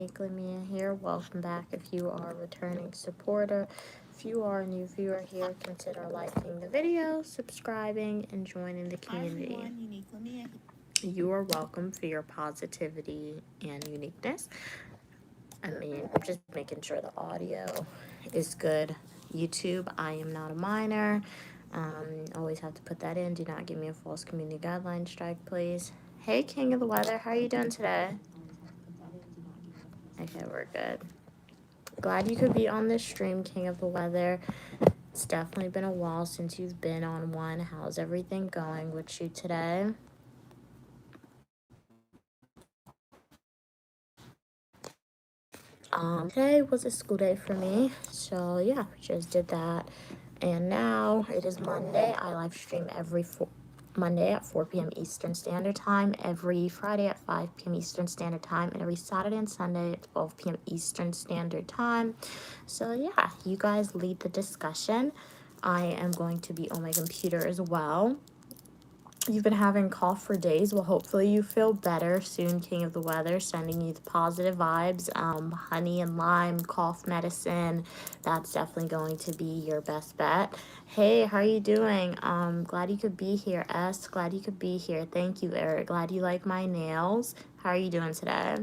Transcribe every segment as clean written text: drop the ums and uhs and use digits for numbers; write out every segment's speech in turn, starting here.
Lamia here. Welcome back if you are a returning supporter. If you are a new viewer here, consider liking the video, subscribing, and joining the community. Hi everyone, Unique Lamia. You are welcome for your positivity and uniqueness. I'm just making sure the audio is good. YouTube, I am not a minor. Always have to put that in. Do not give me a false community guideline strike, please. Hey, King of the Weather, how are you doing today? Okay, we're good. Glad you could be on this stream, King of the Weather. It's definitely been a while since you've been on one. How's everything going with you today? Today was a school day for me, so yeah, just did that. And now it is Monday. I live stream every Monday at 4 p.m. Eastern Standard Time, every Friday at 5 p.m. Eastern Standard Time, and every Saturday and Sunday at 12 p.m. Eastern Standard Time. So yeah, you guys lead the discussion. I am going to be on my computer as well. You've been having cough for days. Well, hopefully you feel better soon, King of the Weather. Sending you the positive vibes. Honey and lime, cough medicine. That's definitely going to be your best bet. Hey, how are you doing? Glad you could be here, S. Glad you could be here. Thank you, Eric. Glad you like my nails. How are you doing today?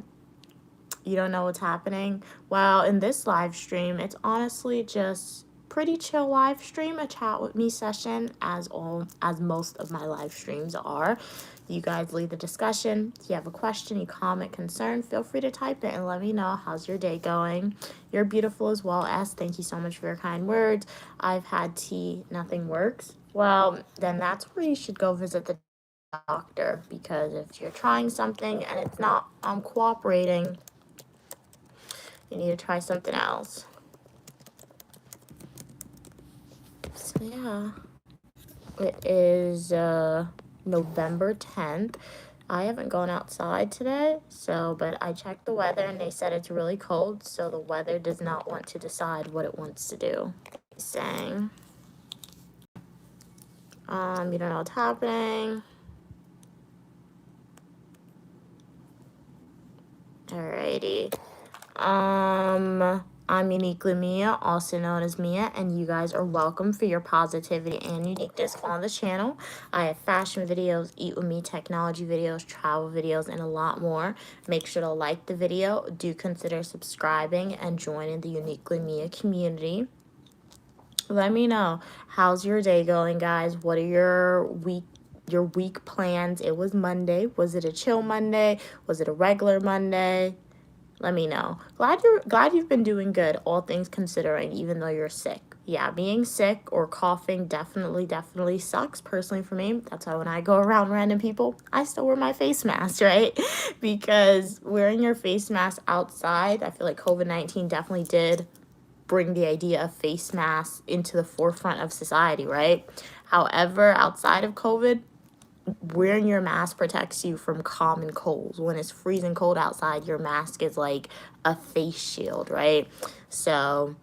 You don't know what's happening? Well, in this live stream, it's honestly just pretty chill live stream, a chat with me session, as most of my live streams are. You guys lead the discussion. If you have a question, you comment, concern, feel free to type it and let me know how's your day going. You're beautiful as well, S. Thank you so much for your kind words. I've had tea, nothing works. Well, then that's where you should go visit the doctor, because if you're trying something and it's not cooperating, you need to try something else. So yeah, it is November 10th. I haven't gone outside today, but I checked the weather and they said it's really cold, so the weather does not want to decide what it wants to do. Saying, you don't know what's happening. Alrighty. I'm Uniquely Mia, also known as Mia, and you guys are welcome for your positivity and uniqueness on the channel. I have fashion videos, eat with me, technology videos, travel videos, and a lot more. Make sure to like the video. Do consider subscribing and joining the Uniquely Mia community. Let me know, how's your day going, guys? What are your week plans? It was Monday. Was it a chill Monday? Was it a regular Monday? Let me know. Glad you've been doing good, all things considering, even though you're sick. Yeah, being sick or coughing definitely sucks. Personally, for me, that's why when I go around random people, I still wear my face mask, right? Because wearing your face mask outside, I feel like COVID-19 definitely did bring the idea of face masks into the forefront of society, right? However, outside of COVID, wearing your mask protects you from common colds. When it's freezing cold outside, your mask is like a face shield, right? So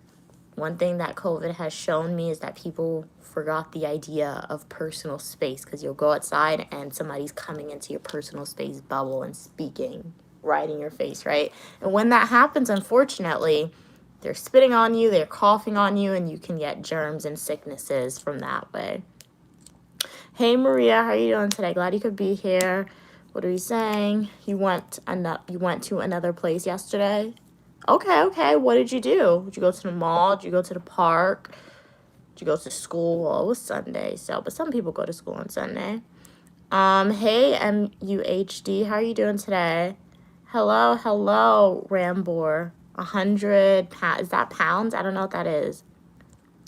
one thing that COVID has shown me is that people forgot the idea of personal space, because you'll go outside and somebody's coming into your personal space bubble and speaking right in your face, right? And when that happens, unfortunately, they're spitting on you, they're coughing on you, and you can get germs and sicknesses from that way. Hey Maria, how are you doing today? Glad you could be here. What are we saying? You went to another place yesterday? Okay. What did you do? Did you go to the mall? Did you go to the park? Did you go to school? Well, it was Sunday, but some people go to school on Sunday. Hey MUHD, how are you doing today? Hello, Rambor. 100 pounds. Is that pounds? I don't know what that is.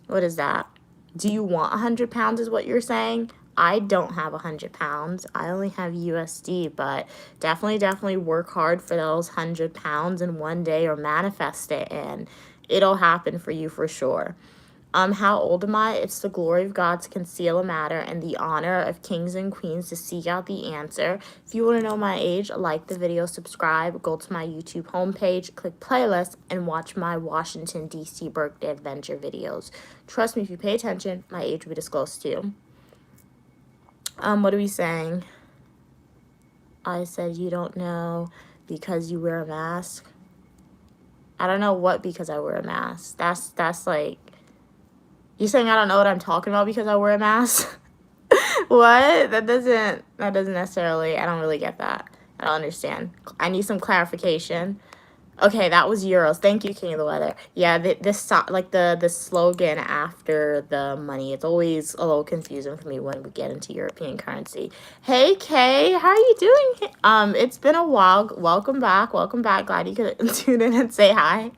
What is that? Do you want 100 pounds is what you're saying? I don't have 100 pounds. I only have USD, but definitely work hard for those 100 pounds in one day, or manifest it, and it'll happen for you for sure. How old am I? It's the glory of God to conceal a matter and the honor of kings and queens to seek out the answer. If you want to know my age, like the video, subscribe, go to my YouTube homepage, click playlist, and watch my Washington, D.C. birthday adventure videos. Trust me, if you pay attention, my age will be disclosed to you. What are we saying? I said you don't know because you wear a mask. I don't know what because I wear a mask. That's like, you're saying I don't know what I'm talking about because I wear a mask? What? That doesn't necessarily, I don't really get that. I don't understand. I need some clarification. Okay, that was euros. Thank you, King of the Weather. Yeah, like the slogan after the money, it's always a little confusing for me when we get into European currency. Hey, Kay, how are you doing? It's been a while. Welcome back. Welcome back. Glad you could tune in and say hi.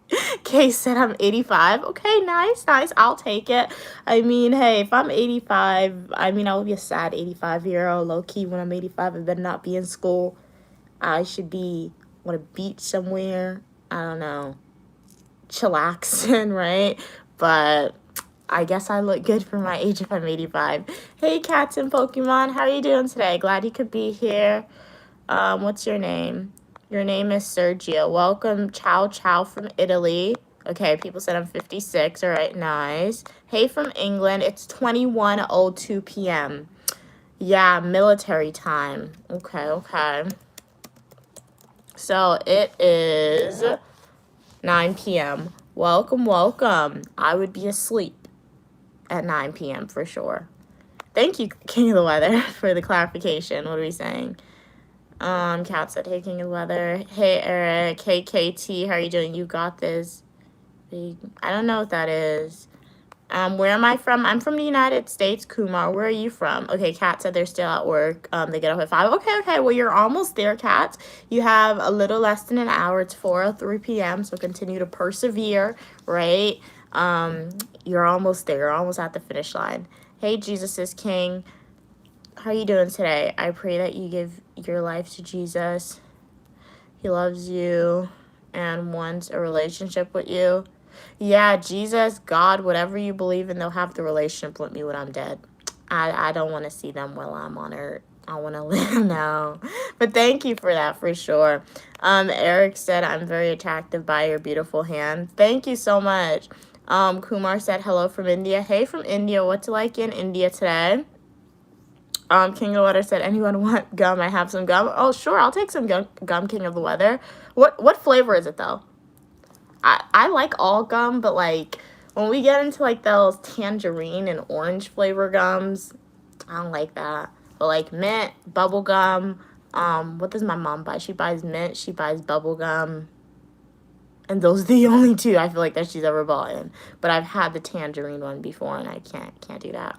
Kay said I'm 85. Okay, nice. I'll take it. I mean, hey, if I'm 85, I mean, I'll be a sad 85-year-old. Low key, when I'm 85, I better not be in school. I should be on a beach somewhere. I don't know, chillaxing, right? But I guess I look good for my age if I'm 85. Hey, cats and Pokemon, how are you doing today? Glad you could be here. What's your name? Your name is Sergio. Welcome, Ciao from Italy. Okay, people said I'm 56. All right, nice. Hey, from England. It's 21:02 p.m. Yeah, military time. Okay. So it is 9 p.m. Welcome. I would be asleep at 9 p.m. for sure. Thank you, King of the Weather, for the clarification. What are we saying? Kat said, hey, King of the Weather. Hey, Eric. Hey, KT. How are you doing? You got this. I don't know what that is. Where am I from? I'm from the United States. Kumar, where are you from? Okay, Kat said they're still at work. They get off at 5. Okay. Well, you're almost there, Kat. You have a little less than an hour. It's 4:03 p.m., so continue to persevere, right? You're almost there. You're almost at the finish line. Hey, Jesus is King. How are you doing today? I pray that you give your life to Jesus. He loves you and wants a relationship with you. Yeah, Jesus, God, whatever you believe in, they'll have the relationship with me when I'm dead. I don't want to see them while I'm on earth. I want to live now. But thank you for that, for sure. Eric said, I'm very attracted by your beautiful hand. Thank you so much. Kumar said, hello from India. Hey, from India. What's it like in India today? King of the Weather said, anyone want gum? I have some gum. Oh, sure. I'll take some gum, King of the Weather. What flavor is it, though? I like all gum, but like when we get into like those tangerine and orange flavor gums, I don't like that. But like mint, bubble gum, what does my mom buy? She buys mint, she buys bubble gum, and those are the only two I feel like that she's ever bought in. But I've had the tangerine one before, and I can't do that.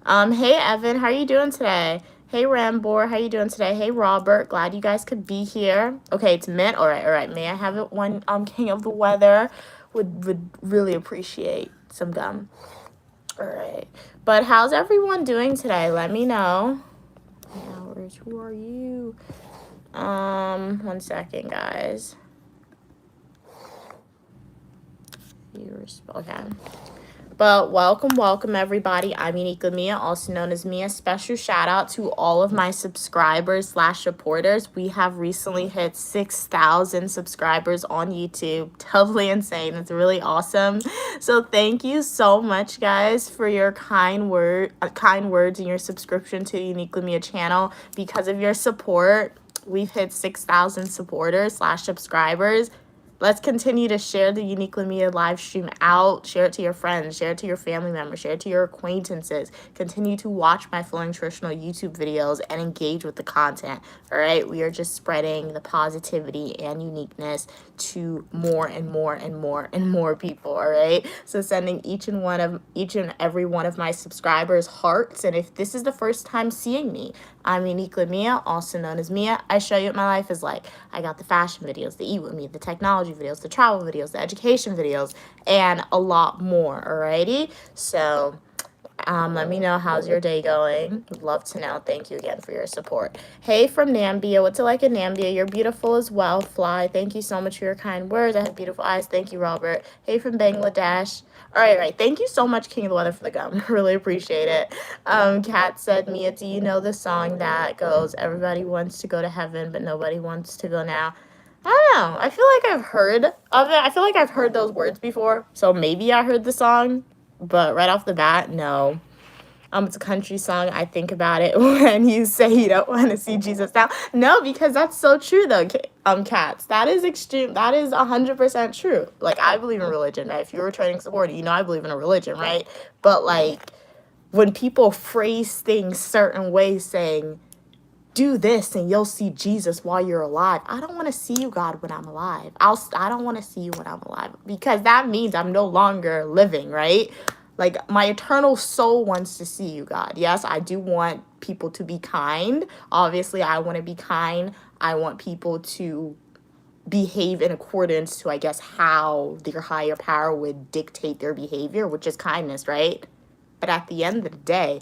Hey Evan, how are you doing today? Hey Rambor, how you doing today? Hey Robert, glad you guys could be here. Okay, it's mint. All right. May I have it one? King of the Weather would really appreciate some gum. All right, but how's everyone doing today? Let me know. Hours, who are you? 1 second, guys. Okay. But welcome everybody. I'm Uniquely Mia, also known as Mia. Special shout out to all of my subscribers / supporters. We have recently hit 6,000 subscribers on YouTube. Totally insane. It's really awesome. So thank you so much, guys, for your kind words and your subscription to the Uniquely Mia channel. Because of your support, we've hit 6,000 supporters / subscribers. Let's continue to share the Uniquely Mia live stream out. Share it to your friends. Share it to your family members. Share it to your acquaintances. Continue to watch my full nutritional YouTube videos and engage with the content. All right? We are just spreading the positivity and uniqueness to more and more people. All right? So sending each and every one of my subscribers hearts. And if this is the first time seeing me, I'm Uniquely Mia, also known as Mia. I show you what my life is like. I got the fashion videos, the Eat With Me, the technology videos, the travel videos, the education videos, and a lot more, alrighty? So, let me know how's your day going. Would love to know. Thank you again for your support. Hey, from Nambia. What's it like in Nambia? You're beautiful as well, Fly. Thank you so much for your kind words. I have beautiful eyes. Thank you, Robert. Hey, from Bangladesh. All right. Thank you so much, King of the Weather, for the gum. Really appreciate it. Kat said, Mia, do you know the song that goes, everybody wants to go to heaven, but nobody wants to go now? I don't know. I feel like I've heard of it. I feel like I've heard those words before. So maybe I heard the song, but right off the bat, no. It's a country song. I think about it when you say you don't want to see Jesus now. No, because that's so true though, Cats. That is extreme. That is 100% true. Like, I believe in religion, right? If you're returning supporter, you know I believe in a religion, right? But like, when people phrase things certain ways, saying, do this and you'll see Jesus while you're alive. I don't want to see you, God, when I'm alive. I don't want to see you when I'm alive, because that means I'm no longer living, right? Like, my eternal soul wants to see you, God. Yes, I do want people to be kind. Obviously, I want to be kind. I want people to behave in accordance to, I guess, how their higher power would dictate their behavior, which is kindness, right? But at the end of the day,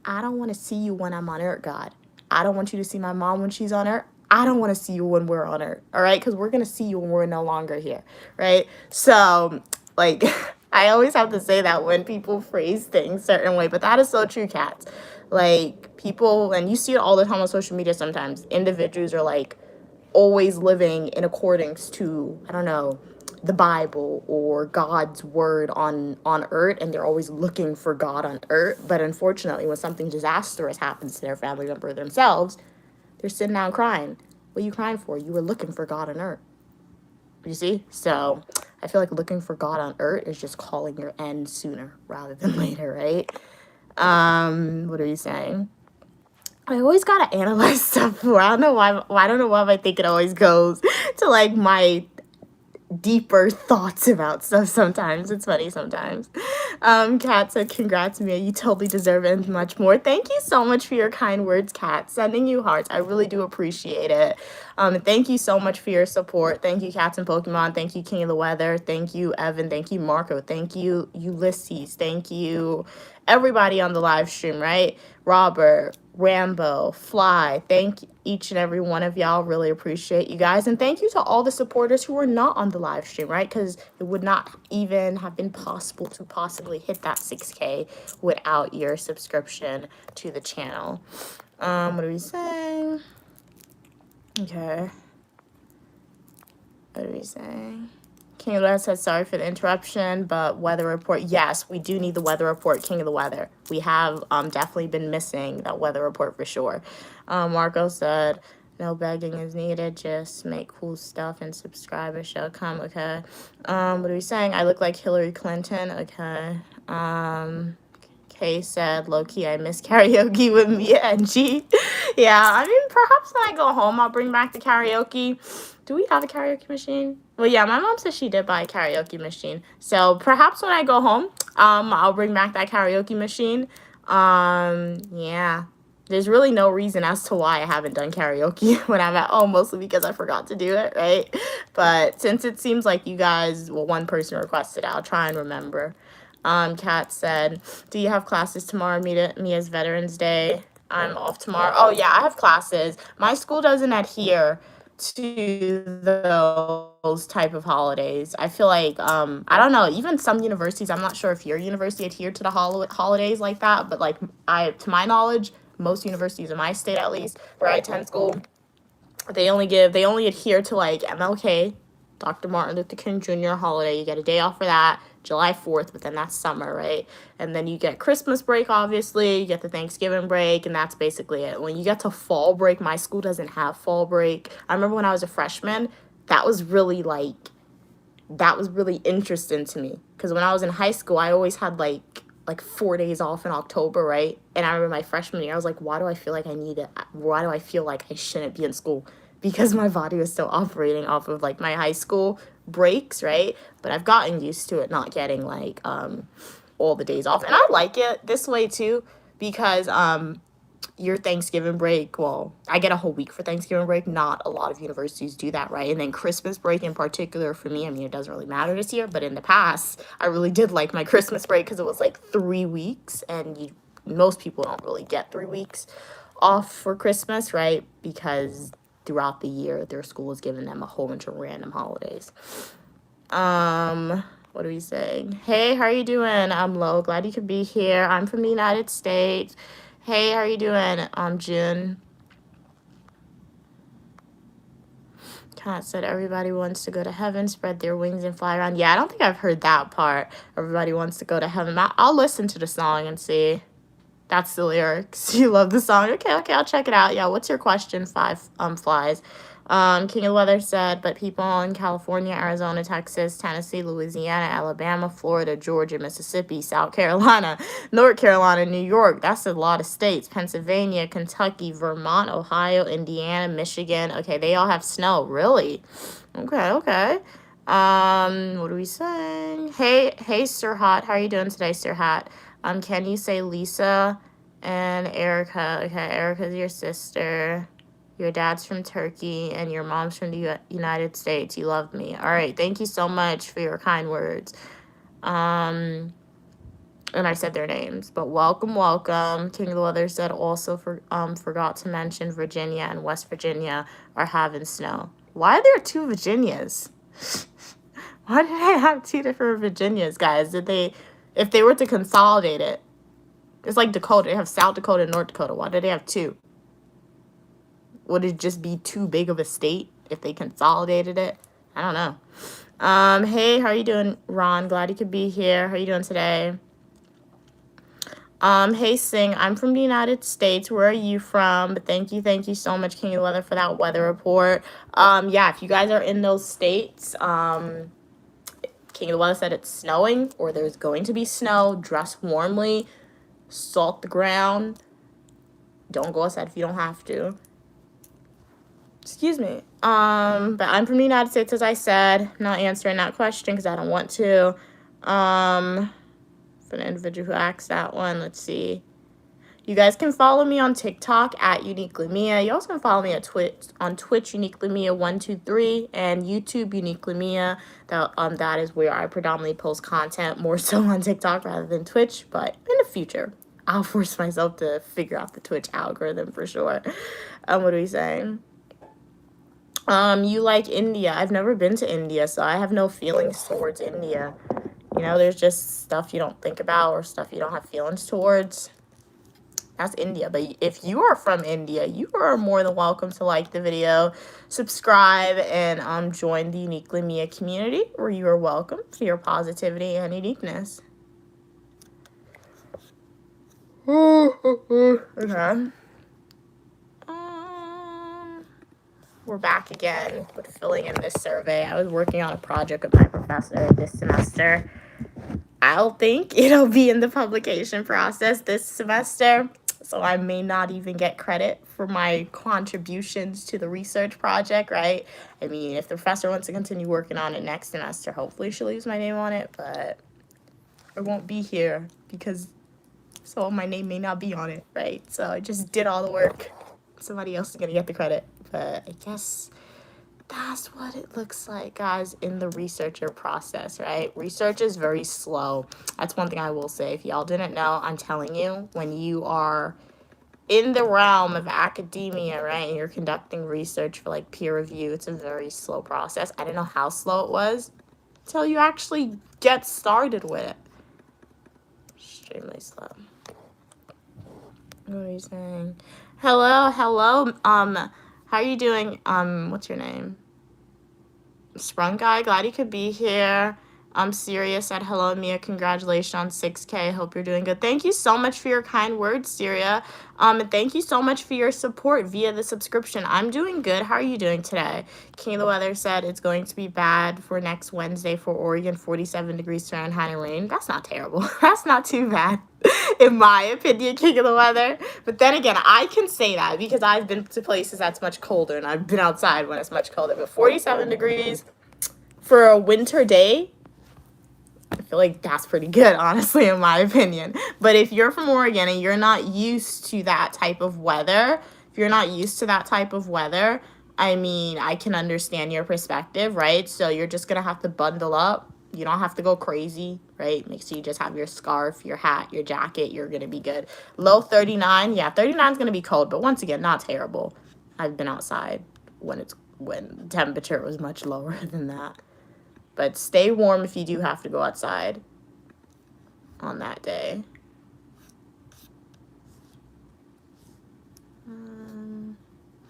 I don't want to see you when I'm on earth, God. I don't want you to see my mom when she's on earth. I don't want to see you when we're on earth, all right? Because we're going to see you when we're no longer here, right? So, like, I always have to say that when people phrase things certain way, but that is so true, Cats. Like, people, and you see it all the time on social media sometimes, individuals are, like, always living in accordance to, I don't know, the Bible or God's word on earth, and they're always looking for God on earth. But unfortunately, when something disastrous happens to their family member themselves, they're sitting down crying. What are you crying for? You were looking for God on earth. You see? So I feel like looking for God on earth is just calling your end sooner rather than later, right? What are you saying? I always gotta analyze stuff more. I don't know why. I don't know why I think it always goes to like my deeper thoughts about stuff sometimes. It's funny sometimes. Kat said, congrats, Mia. You totally deserve it and much more. Thank you so much for your kind words, Kat. Sending you hearts. I really do appreciate it. Thank you so much for your support. Thank you, Cats and Pokemon. Thank you, King of the Weather. Thank you, Evan. Thank you, Marco. Thank you, Ulysses. Thank you, everybody on the live stream, right? Robert, Rambo, Fly. Thank each and every one of y'all. Really appreciate you guys. And thank you to all the supporters who were not on the live stream, right? Because it would not even have been possible to possibly hit that 6K without your subscription to the channel. What are we saying? Okay. What are we saying? King of the Weather said, sorry for the interruption, but weather report. Yes, we do need the weather report, King of the Weather. We have definitely been missing that weather report for sure. Marco said, no begging is needed. Just make cool stuff and subscribers shall come. Okay. What are we saying? I look like Hillary Clinton. Okay. Kay said, low-key, I miss karaoke with Mia and G. Yeah, I mean, perhaps when I go home, I'll bring back the karaoke. Do we have a karaoke machine? Well, yeah, my mom said she did buy a karaoke machine. So perhaps when I go home, I'll bring back that karaoke machine. Yeah. There's really no reason as to why I haven't done karaoke when I'm at home, mostly because I forgot to do it, right? But since it seems like you guys, well, one person requested it, I'll try and remember. Kat said, do you have classes tomorrow, Mia's Veterans Day? I'm off tomorrow. Oh, yeah, I have classes. My school doesn't adhere to those type of holidays. I feel like, I don't know, even some universities, I'm not sure if your university adhered to the holidays like that, but like, to my knowledge, most universities in my state, at least, where I attend school, they only adhere to like MLK, Dr. Martin Luther King Jr. holiday. You get a day off for that, July 4th, but then that's summer, right? And then you get Christmas break, obviously. You get the Thanksgiving break, and that's basically it. When you get to fall break, my school doesn't have fall break. I remember when I was a freshman, that was really interesting to me. Because when I was in high school, I always had like 4 days off in October, right? And I remember my freshman year, I was like, why do I feel like I need it? Why do I feel like I shouldn't be in school? Because my body was still operating off of like my high school breaks, right? But I've gotten used to it not getting like all the days off. And I like it this way too, because your Thanksgiving break, well, I get a whole week for Thanksgiving break. Not a lot of universities do that, right? And then Christmas break in particular for me, I mean, it doesn't really matter this year, but in the past, I really did like my Christmas break because it was like 3 weeks, and most people don't really get 3 weeks off for Christmas, right? Because throughout the year, their school is giving them a whole bunch of random holidays. What are we saying? Hey, how are you doing? I'm Lo. Glad you could be here. I'm from the United States. Hey, how are you doing? I'm June. Kat said everybody wants to go to heaven, spread their wings and fly around. Yeah, I don't think I've heard that part. Everybody wants to go to heaven. I'll listen to the song and see. That's the lyrics. You love the song. Okay, I'll check it out. Yeah, what's your question? Five flies. King of the Weather said, but people in California, Arizona, Texas, Tennessee, Louisiana, Alabama, Florida, Georgia, Mississippi, South Carolina, North Carolina, New York. That's a lot of states. Pennsylvania, Kentucky, Vermont, Ohio, Indiana, Michigan. Okay, they all have snow. Really? Okay. What are we saying? Hey, Sir Hot. How are you doing today, Sir Hot? Can you say Lisa and Erica? Okay, Erica's your sister. Your dad's from Turkey, and your mom's from the United States. You love me. All right, thank you so much for your kind words. And I said their names, but welcome. King of the Weather said also forgot to mention Virginia and West Virginia are having snow. Why are there two Virginias? Why did they have two different Virginias, guys? If they were to consolidate it, it's like Dakota. They have South Dakota and North Dakota. Why do they have two? Would it just be too big of a state if they consolidated it? I don't know. Hey, how are you doing, Ron? Glad you could be here. How are you doing today? Hey, Sing, I'm from the United States. Where are you from? But thank you so much, King of the Weather, for that weather report. Yeah, if you guys are in those states, King of the Weather said it's snowing or there's going to be snow. Dress warmly, salt the ground. Don't go outside if you don't have to. Excuse me. But I'm from the United States, as I said. I'm not answering that question because I don't want to. For the individual who asked that one, let's see. You guys can follow me on TikTok at Uniquely Mia. You also can follow me on Twitch Uniquely Mia 123 and YouTube Uniquely Mia. That is where I predominantly post content, more so on TikTok rather than Twitch. But in the future, I'll force myself to figure out the Twitch algorithm for sure. What are we saying? You like India. I've never been to India, so I have no feelings towards India. You know, there's just stuff you don't think about or stuff you don't have feelings towards. That's India. But if you are from India, you are more than welcome to like the video, subscribe, and join the Uniquely Mia community, where you are welcome for your positivity and uniqueness. Okay. We're back again with filling in this survey. I was working on a project with my professor this semester. I don't think it'll be in the publication process this semester, so I may not even get credit for my contributions to the research project, right? I mean, if the professor wants to continue working on it next semester, hopefully she'll leave my name on it, but I won't be here because my name may not be on it, right? So I just did all the work. Somebody else is going to get the credit. But I guess that's what it looks like, guys, in the researcher process, right? Research is very slow. That's one thing I will say. If y'all didn't know, I'm telling you, when you are in the realm of academia, right, and you're conducting research for, like, peer review, it's a very slow process. I didn't know how slow it was until you actually get started with it. Extremely slow. What are you saying? Hello. How are you doing? What's your name? Sprung Guy, glad you could be here. Syria said, hello, Mia, congratulations on 6K. Hope you're doing good. Thank you so much for your kind words, Syria. And thank you so much for your support via the subscription. I'm doing good. How are you doing today? King of the Weather said it's going to be bad for next Wednesday for Oregon, 47 degrees Fahrenheit and rain. That's not terrible. That's not too bad, in my opinion, King of the Weather. But then again, I can say that because I've been to places that's much colder, and I've been outside when it's much colder. But 47 degrees for a winter day, I feel like that's pretty good, honestly, in my opinion. But if you're from Oregon and you're not used to that type of weather, I mean, I can understand your perspective, right? So you're just going to have to bundle up. You don't have to go crazy, right? Make sure you just have your scarf, your hat, your jacket. You're going to be good. Low 39. Yeah, 39 is going to be cold, but once again, not terrible. I've been outside when temperature was much lower than that. But stay warm if you do have to go outside on that day.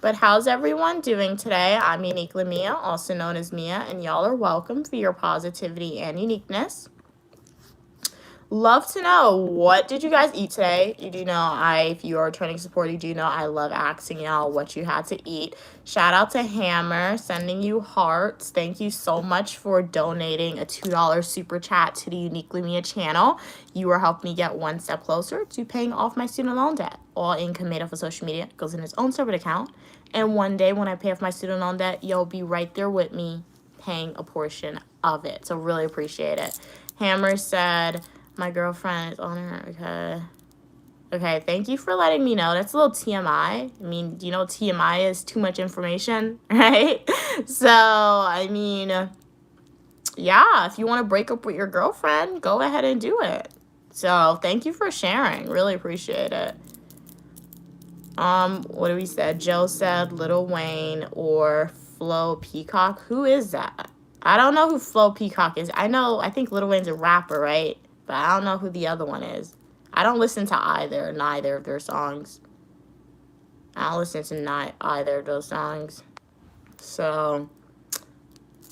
But how's everyone doing today? I'm Uniquely Mia, also known as Mia, and y'all are welcome for your positivity and uniqueness. love to know, what did you guys eat today? You do know, if you are a trending supporter, you do know I love asking y'all what you had to eat. Shout out to Hammer, sending you hearts. Thank you so much for donating a $2 super chat to the Uniquely Mia channel. You are helping me get one step closer to paying off my student loan debt. All income made off of social media goes in its own separate account. And one day when I pay off my student loan debt, you'll be right there with me paying a portion of it. So really appreciate it. Hammer said, my girlfriend is on her. Okay. Okay, thank you for letting me know. That's a little TMI. I mean, do you know what TMI is? Too much information, right? So, I mean, yeah, if you want to break up with your girlfriend, go ahead and do it. So, thank you for sharing. Really appreciate it. What do we said? Joe said Lil Wayne or Flo Peacock. Who is that? I don't know who Flo Peacock is. I think Lil Wayne's a rapper, right? But I don't know who the other one is. I don't listen to neither of their songs. I don't listen to either of those songs. So,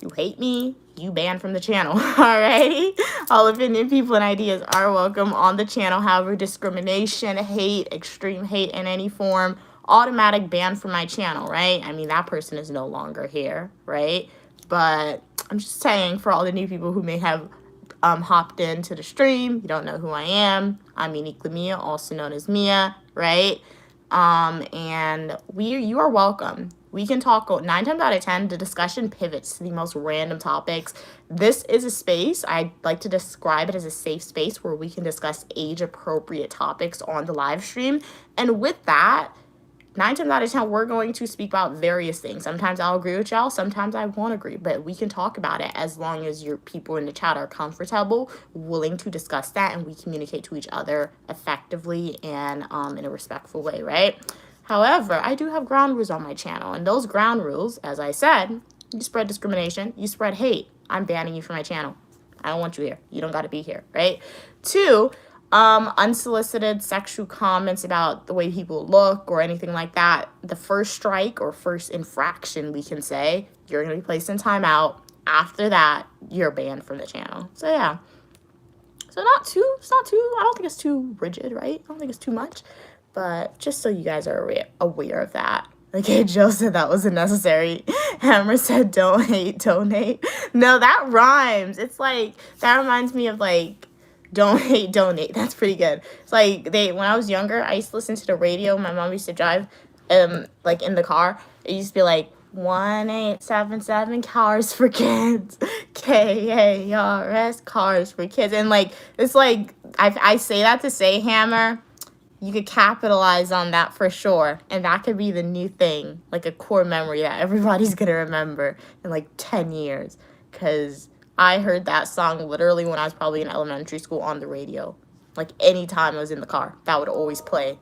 you hate me, you banned from the channel, alrighty? All opinion, people, and ideas are welcome on the channel. However, discrimination, hate, extreme hate in any form, automatic ban from my channel, right? I mean, that person is no longer here, right? But I'm just saying, for all the new people who may have hopped into the stream, you don't know who I am. I'm Uniquely Mia, also known as Mia, right? And you are welcome. We can talk 9 times out of 10, the discussion pivots to the most random topics. This is a space, I like to describe it as a safe space where we can discuss age-appropriate topics on the live stream. And with that, 9 times out of 10, we're going to speak about various things. Sometimes I'll agree with y'all, sometimes I won't agree, but we can talk about it as long as your people in the chat are comfortable, willing to discuss that, and we communicate to each other effectively and in a respectful way, right? However, I do have ground rules on my channel, and those ground rules, as I said, you spread discrimination, you spread hate, I'm banning you from my channel. I don't want you here. You don't got to be here, right? 2, unsolicited sexual comments about the way people look or anything like that. The first strike or first infraction, we can say, you're going to be placed in timeout. After that, you're banned from the channel. So, yeah. So, it's not too, I don't think it's too rigid, right? I don't think it's too much. But just so you guys are aware of that. Okay, Joe said that was unnecessary. Hammer said, don't hate, donate. No, that rhymes. It's like, that reminds me of like, don't hate, donate. That's pretty good. It's like, when I was younger, I used to listen to the radio. My mom used to drive, like in the car. It used to be like, 1877 Cars for Kids. KARS, Cars for Kids. And like, it's like, I say that to say, Hammer, you could capitalize on that for sure. And that could be the new thing, like a core memory that everybody's going to remember in like 10 years. Because I heard that song literally when I was probably in elementary school on the radio. Like anytime I was in the car, that would always play.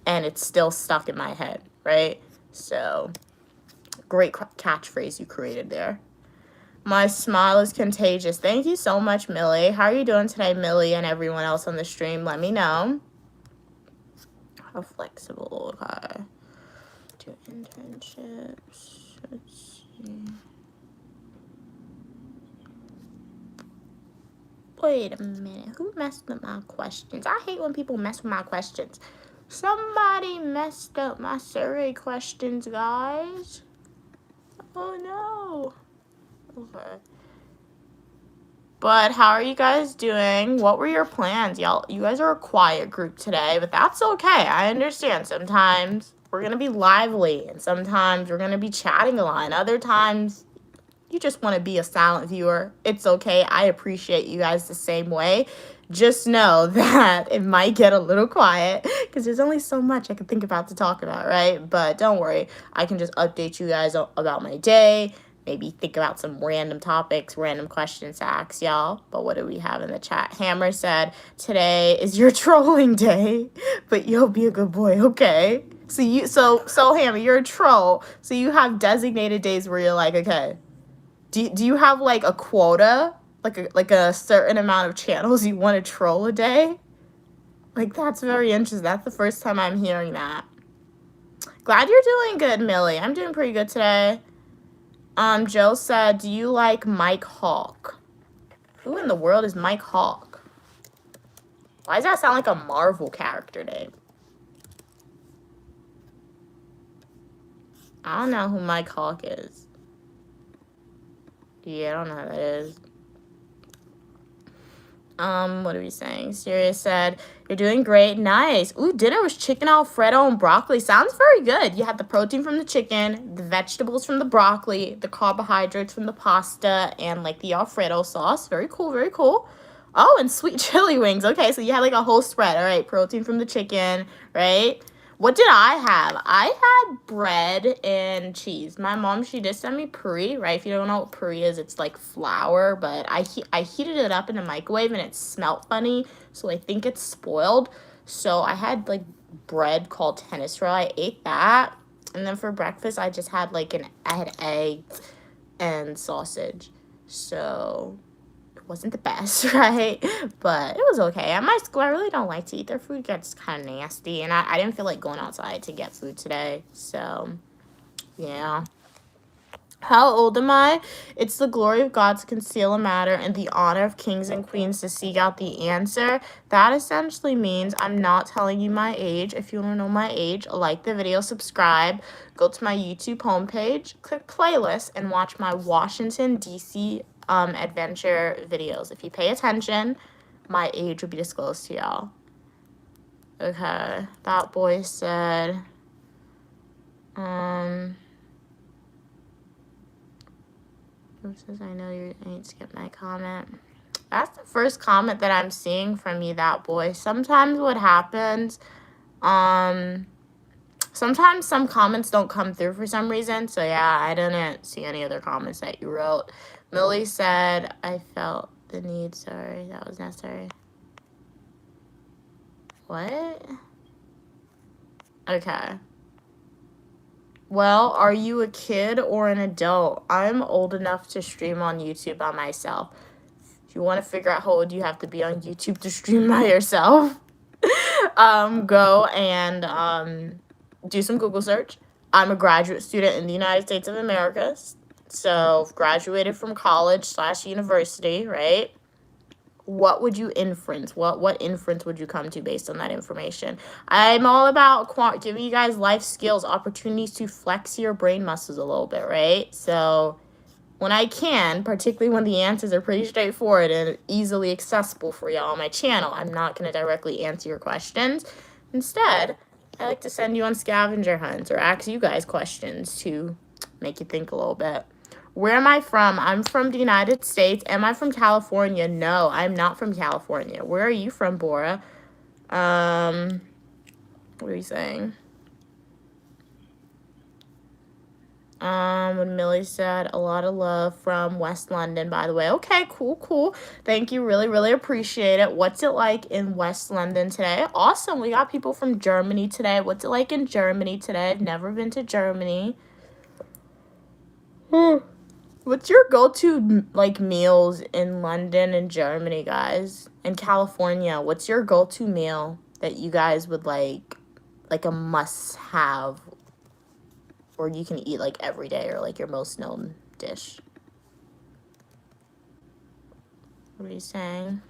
And it's still stuck in my head, right? So, great catchphrase you created there. My smile is contagious. Thank you so much, Millie. How are you doing today, Millie, and everyone else on the stream? Let me know. How flexible, okay. Do internships. Let's see. Wait a minute. Who messed up my questions? I hate when people mess with my questions. Somebody messed up my survey questions, guys. Oh no. Okay. But how are you guys doing? What were your plans? Y'all, you guys are a quiet group today, but that's okay. I understand. Sometimes we're going to be lively, and sometimes we're going to be chatting a lot, and other times you just want to be a silent viewer. It's okay. I appreciate you guys the same way. Just know that it might get a little quiet because there's only so much I can think about to talk about, right? But don't worry. I can just update you guys about my day. Maybe think about some random topics, random questions to ask y'all. But what do we have in the chat? Hammer said, today is your trolling day, but you'll be a good boy, okay? So Hammer, you're a troll. So you have designated days where you're like, okay, do you have like a quota? Like a certain amount of channels you want to troll a day? Like, that's very interesting. That's the first time I'm hearing that. Glad you're doing good, Millie. I'm doing pretty good today. Joe said, do you like Mike Hawk? Who in the world is Mike Hawk? Why does that sound like a Marvel character name? I don't know who Mike Hawk is. Yeah, I don't know who that is. What are we saying? Sirius said, you're doing great. Nice. Ooh, dinner was chicken Alfredo and broccoli. Sounds very good. You had the protein from the chicken, the vegetables from the broccoli, the carbohydrates from the pasta, and like the Alfredo sauce. Very cool, very cool. Oh, and sweet chili wings. Okay, so you had like a whole spread. All right, protein from the chicken, right? What did I have? I had bread and cheese. My mom, she did send me puree, right? If you don't know what puree is, it's like flour, but I heated it up in the microwave and it smelled funny, so I think it's spoiled. So I had like bread called tennis roll. I ate that, and then for breakfast I just had like I had eggs and sausage. So wasn't the best, right? But it was okay. At my school, I really don't like to eat. Their food gets kind of nasty, and I didn't feel like going outside to get food today. So, yeah. How old am I? It's the glory of God to conceal a matter and the honor of kings and queens to seek out the answer. That essentially means I'm not telling you my age. If you want to know my age, like the video, subscribe, go to my YouTube homepage, click playlist, and watch my Washington, D.C. Adventure videos. If you pay attention, my age will be disclosed to y'all. Okay, that boy said, says, I know you ain't skipped my comment. That's the first comment that I'm seeing from you, that boy. Sometimes what happens, sometimes some comments don't come through for some reason. So yeah, I didn't see any other comments that you wrote. Millie said, I felt the need. Sorry, that was necessary. What? Okay. Well, are you a kid or an adult? I'm old enough to stream on YouTube by myself. If you want to figure out how old you have to be on YouTube to stream by yourself, go and do some Google search. I'm a graduate student in the United States of America. So, graduated from college/university, right? What would you inference? What inference would you come to based on that information? I'm all about giving you guys life skills, opportunities to flex your brain muscles a little bit, right? So when I can, particularly when the answers are pretty straightforward and easily accessible for y'all on my channel, I'm not going to directly answer your questions. Instead, I like to send you on scavenger hunts or ask you guys questions to make you think a little bit. Where am I from? I'm from the United States. Am I from California? No, I'm not from California. Where are you from, Bora? What are you saying? When Millie said, a lot of love from West London, by the way. Okay, cool. Thank you. Really, really appreciate it. What's it like in West London today? Awesome. We got people from Germany today. What's it like in Germany today? I've never been to Germany. What's your go-to, like, meals in London and Germany, guys? In California, what's your go-to meal that you guys would like a must-have, or you can eat, like, every day, or, like, your most known dish? What are you saying?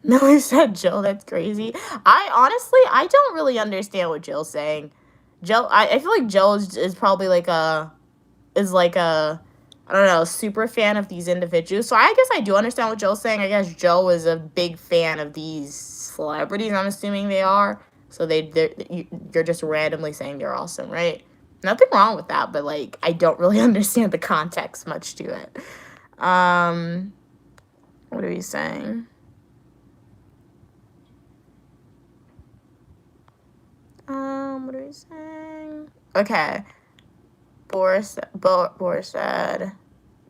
Millie said, Jill, that's crazy. I don't really understand what Jill's saying. Jill, I feel like Jill is probably, like, I don't know, super fan of these individuals. So I guess I do understand what Joe's saying. I guess Joe is a big fan of these celebrities, I'm assuming they are. So you're just randomly saying they're awesome, right? Nothing wrong with that, but, like, I don't really understand the context much to it. What are you saying? What are you saying? Okay. Boris said,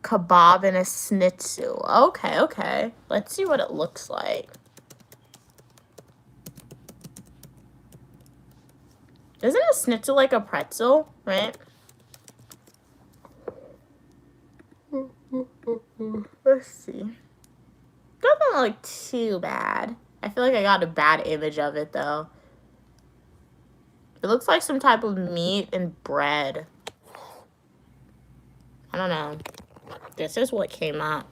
kebab and a schnitzel. Okay. Let's see what it looks like. Isn't a schnitzel like a pretzel, right? Let's see. Doesn't look too bad. I feel like I got a bad image of it, though. It looks like some type of meat and bread. I don't know. This is what came up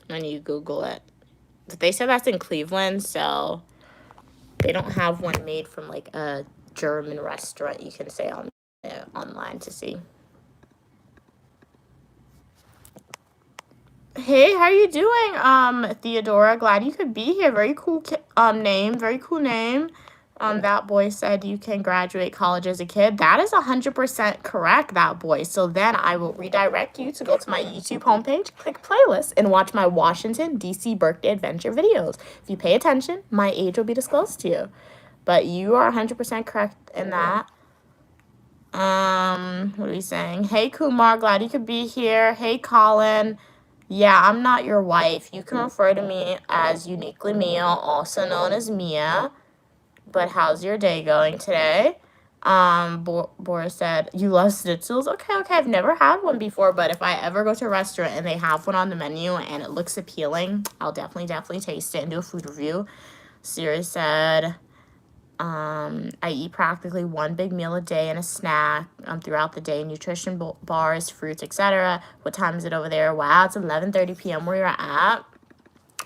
when you Google it. But they said that's in Cleveland, so they don't have one made from like a German restaurant you can say on online to see. Hey, how you doing, Theodora? Glad you could be here. Very cool name. Very cool name. That boy said you can graduate college as a kid. That is 100% correct, that boy. So then I will redirect you to go to my YouTube homepage, click playlist, and watch my Washington, D.C. birthday adventure videos. If you pay attention, my age will be disclosed to you. But you are 100% correct in that. What are we saying? Hey, Kumar, glad you could be here. Hey, Colin. Yeah, I'm not your wife. You can refer to me as Uniquely Mia, also known as Mia. But how's your day going today? Boris said, you love schnitzels? Okay, I've never had one before, but if I ever go to a restaurant and they have one on the menu and it looks appealing, I'll definitely taste it and do a food review. Siri said, I eat practically one big meal a day and a snack throughout the day, nutrition bars, fruits, etc. What time is it over there? Wow, it's 11:30 p.m. where you're at.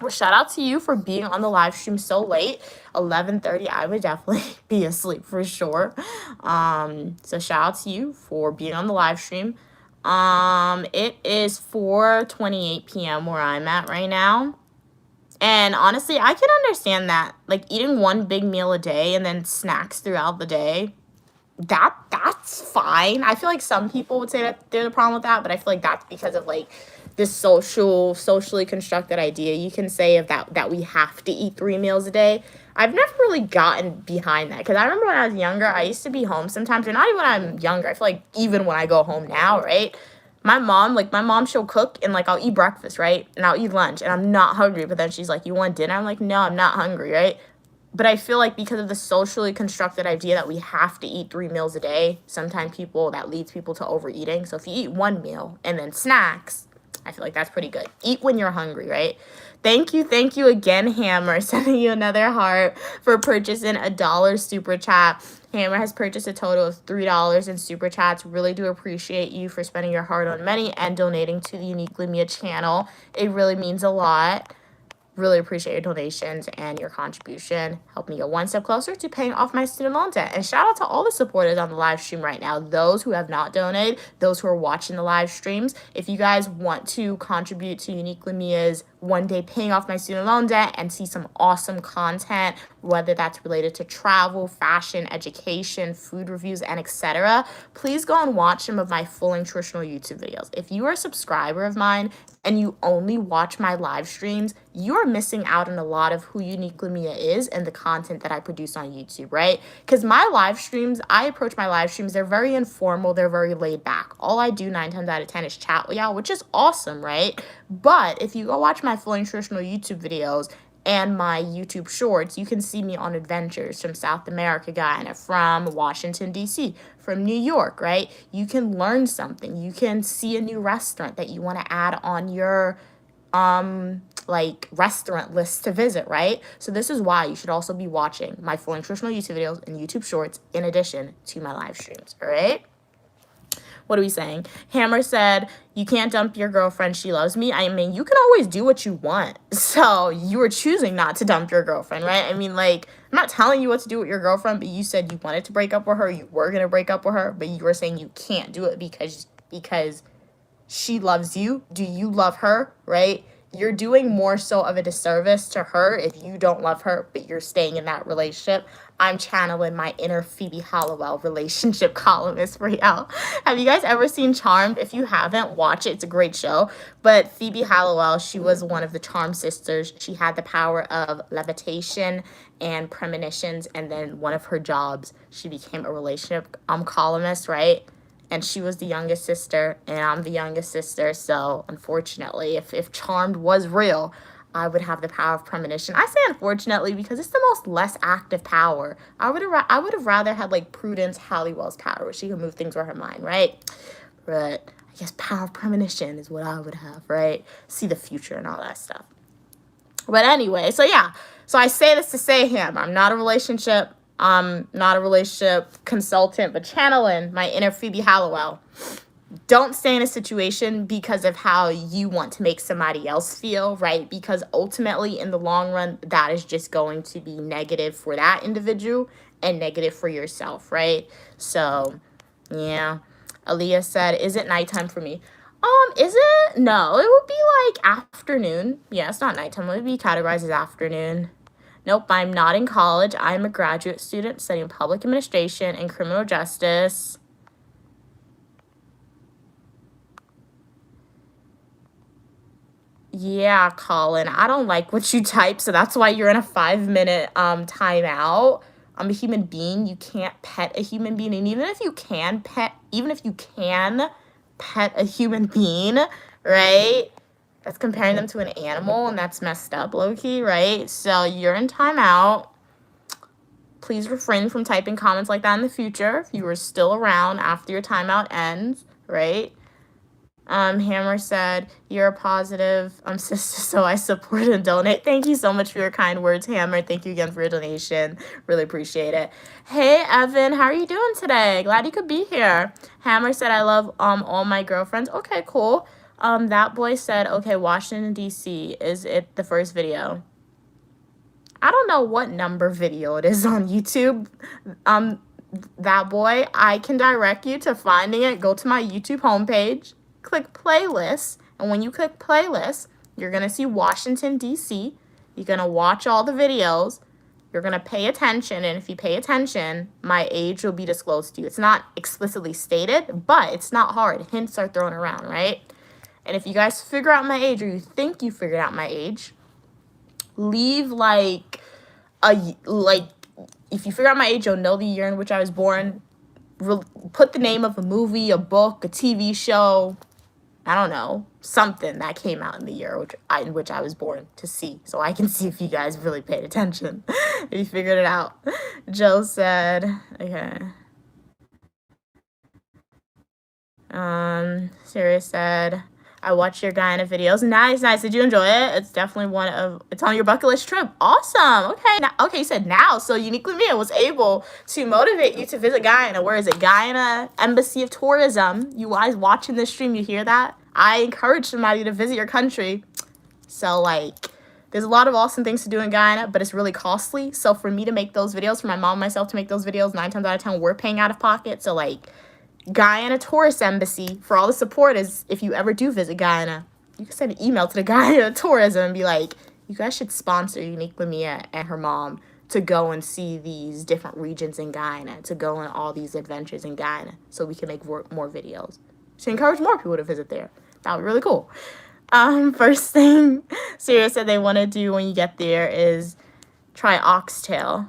Well, shout out to you for being on the live stream so late. 11:30, I would definitely be asleep for sure. So shout out to you for being on the live stream. It is 4:28 p.m. where I'm at right now. And honestly, I can understand that. Like, eating one big meal a day and then snacks throughout the day, that's fine. I feel like some people would say that there's a problem with that, but I feel like that's because of, like, this socially constructed idea you can say of that we have to eat 3 meals a day. I've never really gotten behind that, because I remember when I was younger, I used to be home sometimes, or not even when I'm younger. I feel like even when I go home now, right? My mom, she'll cook, and, like, I'll eat breakfast, right? And I'll eat lunch, and I'm not hungry. But then she's like, you want dinner? I'm like, no, I'm not hungry, right? But I feel like because of the socially constructed idea that we have to eat 3 meals a day, sometimes that leads people to overeating. So if you eat 1 meal and then snacks, I feel like that's pretty good. Eat when you're hungry, right? Thank you again, Hammer, sending you another heart for purchasing a $1 super chat. Hammer has purchased a total of $3 in super chats. Really do appreciate you for spending your hard-earned money and donating to the Uniquely Mia channel. It really means a lot. Really appreciate your donations and your contribution. Help me get one step closer to paying off my student loan debt. And shout out to all the supporters on the live stream right now. Those who have not donated, those who are watching the live streams. If you guys want to contribute to Uniquely Mia's one day paying off my student loan debt and see some awesome content, whether that's related to travel, fashion, education, food reviews, and etc., please go and watch some of my full nutritional YouTube videos. If you are a subscriber of mine and you only watch my live streams, you're missing out on a lot of who Uniquely Mia is and the content that I produce on YouTube, right? Because my live streams, I approach my live streams, they're very informal, they're very laid back. All I do 9 times out of 10 is chat with y'all, which is awesome, right? But if you go watch my full nutritional YouTube videos and my YouTube shorts, you can see me on adventures from South America, Guyana, from Washington, D.C., from New York, right? You can learn something. You can see a new restaurant that you want to add on your like restaurant list to visit, right? So this is why you should also be watching my full nutritional YouTube videos and YouTube shorts in addition to my live streams, all right? What are we saying? Hammer said, you can't dump your girlfriend. She loves me. I mean, you can always do what you want. So you were choosing not to dump your girlfriend, right? I mean, like, I'm not telling you what to do with your girlfriend, but you said you wanted to break up with her. You were going to break up with her, but you were saying you can't do it because she loves you. Do you love her, right? You're doing more so of a disservice to her if you don't love her, but you're staying in that relationship. I'm channeling my inner Phoebe Halliwell relationship columnist for y'all. Have you guys ever seen Charmed? If you haven't, watch it. It's a great show. But Phoebe Halliwell, she was one of the Charmed sisters. She had the power of levitation and premonitions. And then one of her jobs, she became a relationship columnist, right? And she was the youngest sister, and I'm the youngest sister. So, unfortunately, if Charmed was real, I would have the power of premonition. I say unfortunately because it's the most less active power. I would have rather had, like, Prudence Halliwell's power, where she could move things with her mind, right? But I guess power of premonition is what I would have, right? See the future and all that stuff. But anyway, so yeah. So I say this to say him. I'm not a relationship consultant, but channeling my inner Phoebe Halliwell. don't stay in a situation because of how you want to make somebody else feel, right? Because ultimately, in the long run, that is just going to be negative for that individual and negative for yourself, right? So, yeah. Aaliyah said, is it nighttime for me? Is it? No, it would be like afternoon. Yeah, it's not nighttime. It would be categorized as afternoon. Nope, I'm not in college. I'm a graduate student studying public administration and criminal justice. Yeah, Colin, I don't like what you type, so that's why you're in a 5-minute timeout. I'm a human being. You can't pet a human being, and even if you can pet a human being, right? That's comparing them to an animal, and that's messed up, low-key, right? So you're in timeout. Please refrain from typing comments like that in the future if you are still around after your timeout ends, right? Hammer said, you're a positive sister, so I support and donate. Thank you so much for your kind words, Hammer. Thank you again for your donation. Really appreciate it. Hey, Evan, how are you doing today? Glad you could be here. Hammer said, I love all my girlfriends. Okay, cool. That boy said, okay, Washington, D.C. Is it the first video? I don't know what number video it is on YouTube. That boy, I can direct you to finding it. Go to my YouTube homepage, click playlist, and when you click playlist, you're going to see Washington, D.C. You're going to watch all the videos. You're going to pay attention, and if you pay attention, my age will be disclosed to you. It's not explicitly stated, but it's not hard. Hints are thrown around, right? And if you guys figure out my age, or you think you figured out my age, leave if you figure out my age, you'll know the year in which I was born. Put the name of a movie, a book, a TV show, I don't know, something that came out in the year in which I was born to see, so I can see if you guys really paid attention. If you figured it out. Joe said, okay. Sirius said, I watched your Guyana videos. Nice. Did you enjoy it? It's definitely it's on your bucket list trip. Awesome. Okay, you said now. So Uniquely Mia was able to motivate you to visit Guyana. Where is it? Guyana Embassy of Tourism. You guys watching this stream, you hear that? I encourage somebody to visit your country. So, there's a lot of awesome things to do in Guyana, but it's really costly. So for me to make those videos, for my mom and myself to make those videos, 9 times out of 10, we're paying out of pocket. So, Guyana Tourist Embassy, for all the support, is if you ever do visit Guyana, you can send an email to the Guyana Tourism and be like, you guys should sponsor Uniquely Mia and her mom to go and see these different regions in Guyana, to go on all these adventures in Guyana, so we can make more videos to encourage more people to visit there. That would be really cool. First thing Sirius said they want to do when you get there is try oxtail.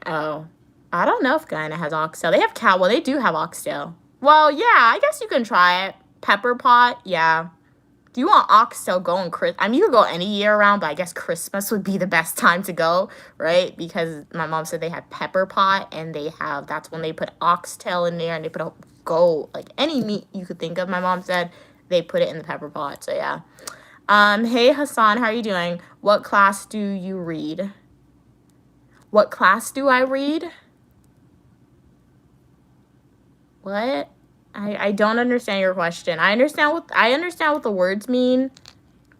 Oh. I don't know if Guyana has oxtail. They have cow. Well, they do have oxtail. Well, yeah, I guess you can try it. Pepper pot, yeah. Do you want oxtail going you could go any year around, but I guess Christmas would be the best time to go, right? Because my mom said they had pepper pot, and that's when they put oxtail in there, and they put any meat you could think of, my mom said, they put it in the pepper pot, so yeah. Hey, Hassan, how are you doing? What class do you read? What class do I read? What? I don't understand your question. I understand what the words mean,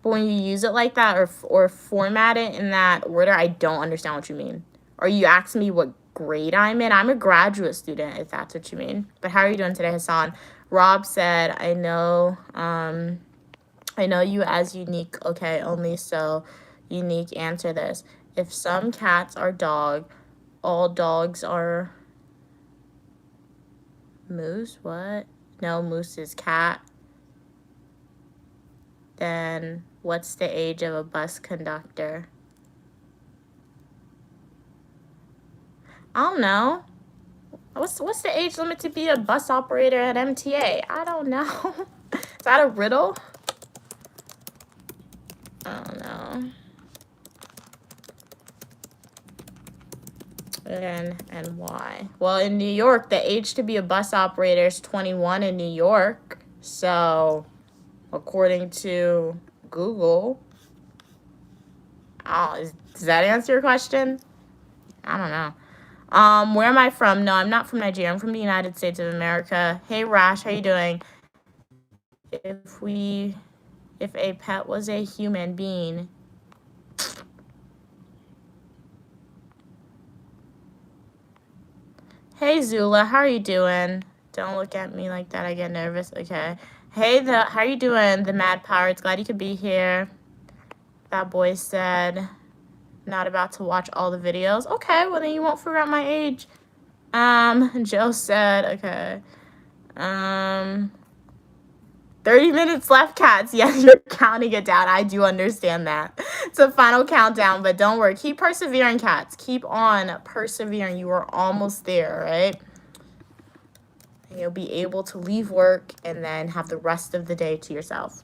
but when you use it like that or format it in that order, I don't understand what you mean. Or you ask me what grade I'm in. I'm a graduate student, if that's what you mean. But how are you doing today, Hassan? Rob said, I know you as unique. Okay, only so unique. Answer this. If some cats are dog, all dogs are moose. What? No, moose is cat. Then what's the age of a bus conductor? I don't know. What's the age limit to be a bus operator at MTA? I don't know. Is that a riddle? I don't know. And why? Well, in New York, the age to be a bus operator is 21 in New York. So, according to Google, does that answer your question? I don't know. Where am I from? No, I'm not from Nigeria. I'm from the United States of America. Hey, Rash, how you doing? If a pet was a human being. Hey, Zula, how are you doing? Don't look at me like that. I get nervous. Okay. Hey, how you doing, the Mad Pirates? Glad you could be here. That boy said, not about to watch all the videos. Okay, well then you won't figure out my age. Joe said, okay. 30 minutes left, cats. Yeah, you're counting it down. I do understand that. It's a final countdown, but don't worry. Keep persevering, cats. Keep on persevering. You are almost there, right? And you'll be able to leave work and then have the rest of the day to yourself.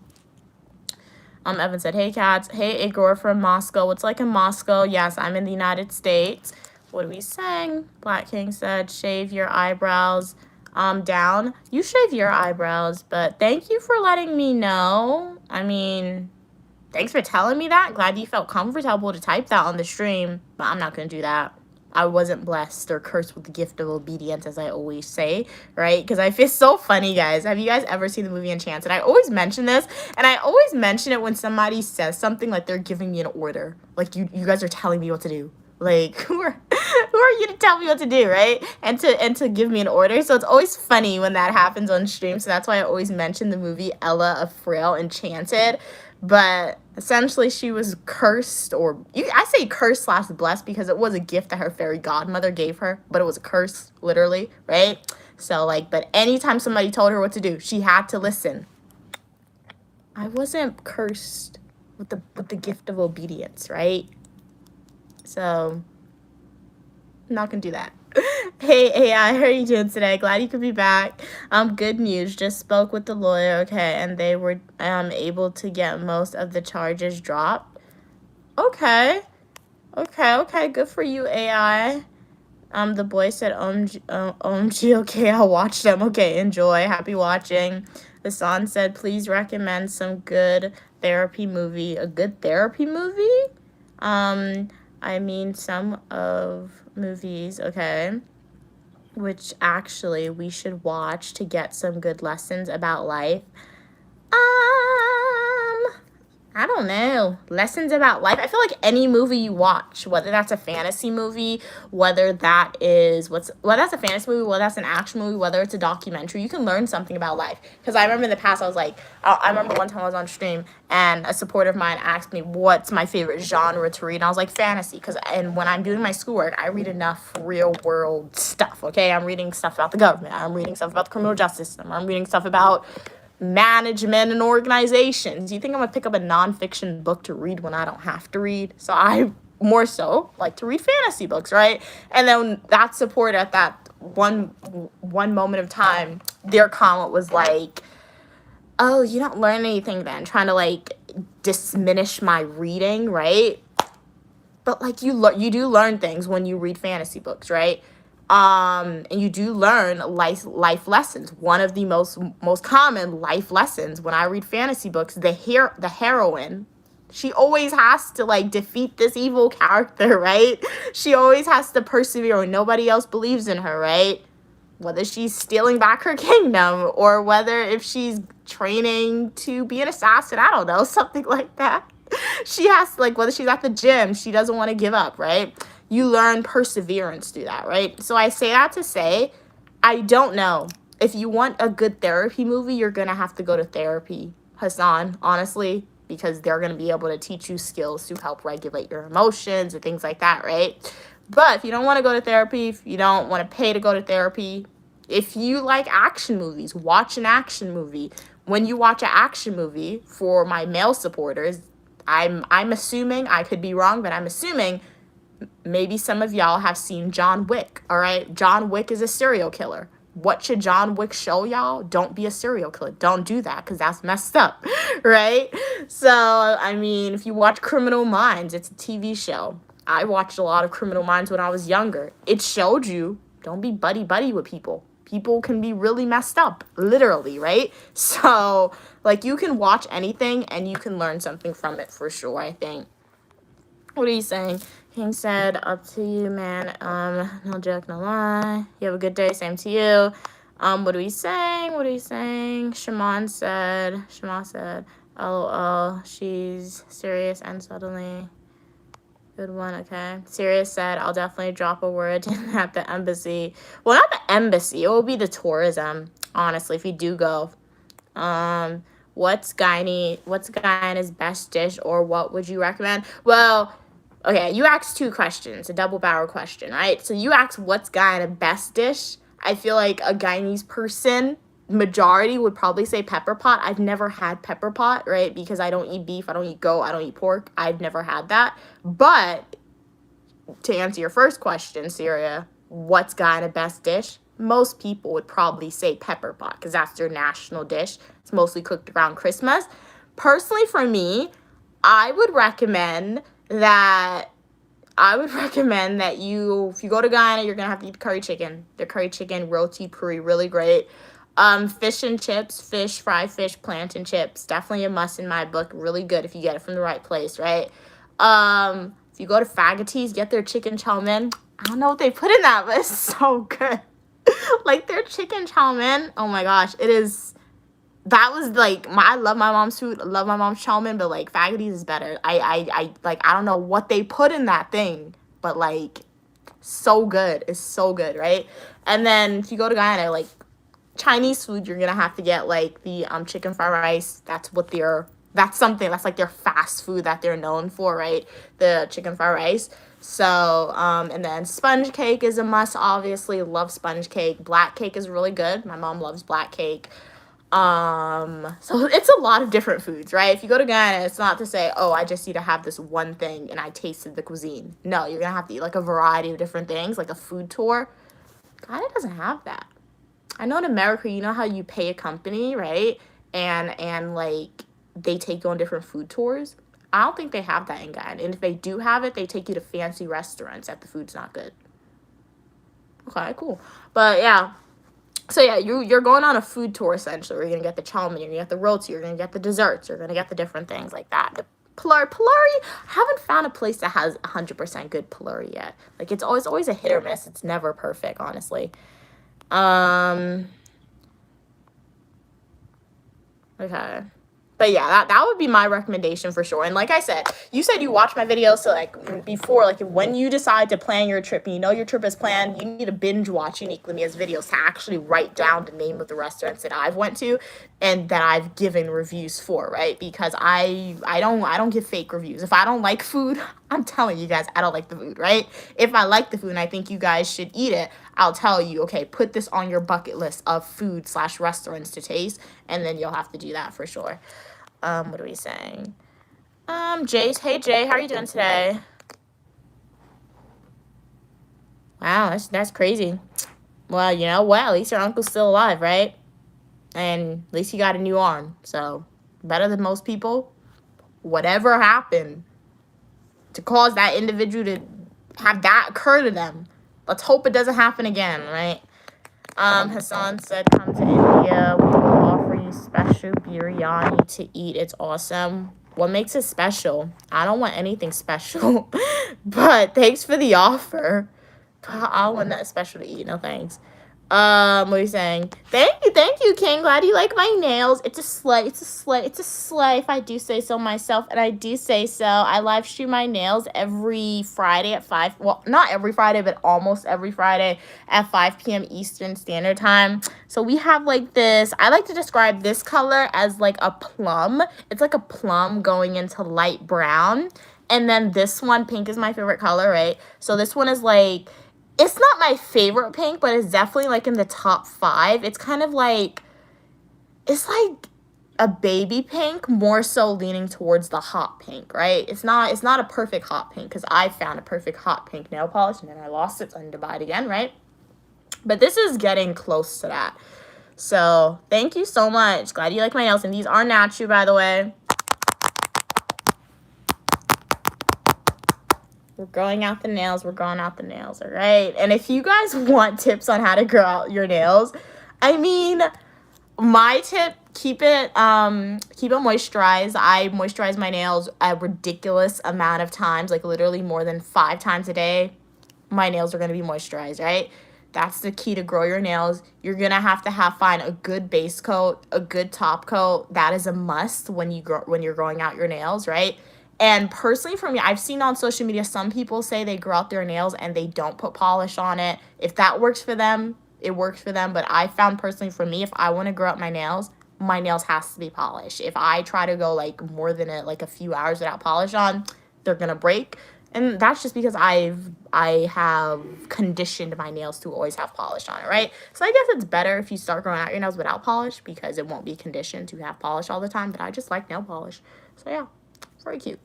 Evan said, hey, cats. Hey, Igor from Moscow. What's like in Moscow? Yes, I'm in the United States. What are we saying? Black King said, shave your eyebrows down. You shave your eyebrows, but thank you for letting me know. I mean, thanks for telling me that. Glad you felt comfortable to type that on the stream, but I'm not going to do that. I wasn't blessed or cursed with the gift of obedience, as I always say, right? Because I feel so funny, guys. Have you guys ever seen the movie Enchanted? I always mention this, and I always mention it when somebody says something like they're giving me an order. Like, you guys are telling me what to do. Like, who are you to tell me what to do, right? And to give me an order. So it's always funny when that happens on stream. So that's why I always mention the movie Ella of Frail Enchanted. But essentially, she was cursed, or I say cursed / blessed because it was a gift that her fairy godmother gave her, but it was a curse, literally, right? So, like, but anytime somebody told her what to do, she had to listen. I wasn't cursed with the gift of obedience, right? So, I'm not gonna do that. Hey, AI, how are you doing today? Glad you could be back. Good news. Just spoke with the lawyer, okay, and they were able to get most of the charges dropped. Okay. Good for you, AI. The boy said, OMG, okay, I'll watch them. Okay, enjoy. Happy watching. The son said, please recommend some good therapy movie. A good therapy movie? I mean, some of movies, okay, which actually we should watch to get some good lessons about life. I don't know. Lessons about life. I feel like any movie you watch, whether that's a fantasy movie, whether that's a fantasy movie, whether that's an action movie, whether it's a documentary, you can learn something about life. Because I remember in the past, I was like, I remember one time I was on stream and a supporter of mine asked me what's my favorite genre to read. And I was like, fantasy. And when I'm doing my schoolwork, I read enough real world stuff, okay? I'm reading stuff about the government. I'm reading stuff about the criminal justice system. I'm reading stuff about management and organizations. You think I'm gonna pick up a nonfiction book to read when I don't have to read? So I more so like to read fantasy books, right? And then that support at that one moment of time, their comment was like, oh, you don't learn anything then, trying to like diminish my reading, right? But like you do learn things when you read fantasy books, right? And you do learn life lessons. One of the most common life lessons when I read fantasy books, the heroine, she always has to like defeat this evil character, right? She always has to persevere when nobody else believes in her, right? Whether she's stealing back her kingdom or whether if she's training to be an assassin, I don't know, something like that. She has to, like, whether she's at the gym, she doesn't want to give up, right? You learn perseverance through that, right? So I say that to say, I don't know. If you want a good therapy movie, you're going to have to go to therapy, Hassan, honestly, because they're going to be able to teach you skills to help regulate your emotions and things like that, right? But if you don't want to go to therapy, if you don't want to pay to go to therapy, if you like action movies, watch an action movie. When you watch an action movie, for my male supporters, I'm assuming, I could be wrong, but I'm assuming maybe some of y'all have seen John Wick, all right? John Wick is a serial killer. What should John Wick show y'all? Don't be a serial killer. Don't do that because that's messed up, right? So, I mean, if you watch Criminal Minds, it's a TV show. I watched a lot of Criminal Minds when I was younger. It showed you, don't be buddy-buddy with people. People can be really messed up, literally, right? So, like, you can watch anything and you can learn something from it for sure, I think. What are you saying? King said, up to you, man. No joke, no lie. You have a good day. Same to you. What are we saying? What are we saying? Shema said, LOL, she's serious and suddenly. Good one, okay. Sirius said, I'll definitely drop a word at the embassy. Well, not the embassy. It will be the tourism, honestly, if you do go. What's Guyana's best dish, or what would you recommend? Well, okay, you asked two questions, a double-barrel question, right? So you asked what's Guyana's best dish. I feel like a Guyanese person, majority would probably say pepper pot. I've never had pepper pot, right? Because I don't eat beef, I don't eat goat, I don't eat pork. I've never had that. But to answer your first question, Syria, what's Guyana's best dish? Most people would probably say pepper pot because that's their national dish. It's mostly cooked around Christmas. Personally, for me, I would recommend that you, if you go to Guyana, you're gonna have to eat curry chicken. The curry chicken, roti puri, really great. Fish and chips, fried fish, plantain chips, definitely a must in my book. Really good if you get it from the right place, right? If you go to Fagoty's, get their chicken chow mein. I don't know what they put in that, but it's so good. Like their chicken chow mein, oh my gosh, it is. That was like I love my mom's food, I love my mom's chow mein, but like Fagoty's is better. I don't know what they put in that thing, but like so good. It's so good, right? And then if you go to Guyana, like Chinese food, you're gonna have to get like the chicken fried rice. That's like their fast food that they're known for, right? The chicken fried rice. So, and then sponge cake is a must, obviously. Love sponge cake. Black cake is really good. My mom loves black cake. So it's a lot of different foods, right? If you go to Guyana, it's not to say, oh, I just need to have this one thing and I tasted the cuisine. No, you're gonna have to eat like a variety of different things, like a food tour. Guyana doesn't have that. I know in America, you know how you pay a company, right? And like they take you on different food tours. I don't think they have that in Guyana. And if they do have it, they take you to fancy restaurants that the food's not good. Okay, cool. But yeah. So yeah, you're going on a food tour essentially. Where you're gonna get the chow mein, you're gonna get the roti, you're gonna get the desserts, you're gonna get the different things like that. The Polari, I haven't found a place that has 100% good Polari yet. Like it's always a hit or miss. It's never perfect, honestly. Okay. But yeah, that would be my recommendation for sure. And like I said, you said you watch my videos, so like before, like when you decide to plan your trip and you know your trip is planned, you need to binge watch Uniquely Mia's videos to actually write down the name of the restaurants that I've went to and that I've given reviews for, right? Because I don't give fake reviews. If I don't like food, I'm telling you guys I don't like the food, right? If I like the food and I think you guys should eat it, I'll tell you, okay, put this on your bucket list of food/restaurants to taste, and then you'll have to do that for sure. What are we saying? Jace, hey Jay, how are you doing today? Wow, that's crazy. Well, you know what? At least your uncle's still alive, right? And at least he got a new arm. So, better than most people. Whatever happened to cause that individual to have that occur to them, let's hope it doesn't happen again, right? Hassan said, come to India. We will offer you special biryani to eat. It's awesome. What makes it special? I don't want anything special. But thanks for the offer. I want that special to eat. No thanks. What are you saying? Thank you, King. Glad you like my nails. It's a slay, if I do say so myself, and I do say so. I live stream my nails every Friday at 5, well, not every Friday, but almost every Friday at 5 p.m. Eastern Standard Time. So we have like this, I like to describe this color as like a plum. It's like a plum going into light brown. And then this one, pink is my favorite color, right? So this one is like, it's not my favorite pink, but it's definitely like in the top 5. It's kind of like, it's like a baby pink, more so leaning towards the hot pink, right? It's not a perfect hot pink because I found a perfect hot pink nail polish and then I lost it, so I need to buy it again, right? But this is getting close to that. So thank you so much. Glad you like my nails. And these are natural, by the way. We're growing out the nails. All right? And if you guys want tips on how to grow out your nails, I mean, my tip keep it moisturized. I moisturize my nails a ridiculous amount of times, like literally more than 5 times a day. My nails are going to be moisturized, right? That's the key to grow your nails. You're going to find a good base coat, a good top coat. That is a must when you're growing out your nails, right? And personally for me, I've seen on social media some people say they grow out their nails and they don't put polish on it. If that works for them, it works for them. But I found personally for me, if I want to grow out my nails has to be polished. If I try to go like more than a few hours without polish on, they're going to break. And that's just because I have conditioned my nails to always have polish on it, right? So I guess it's better if you start growing out your nails without polish because it won't be conditioned to have polish all the time. But I just like nail polish. So yeah, very cute.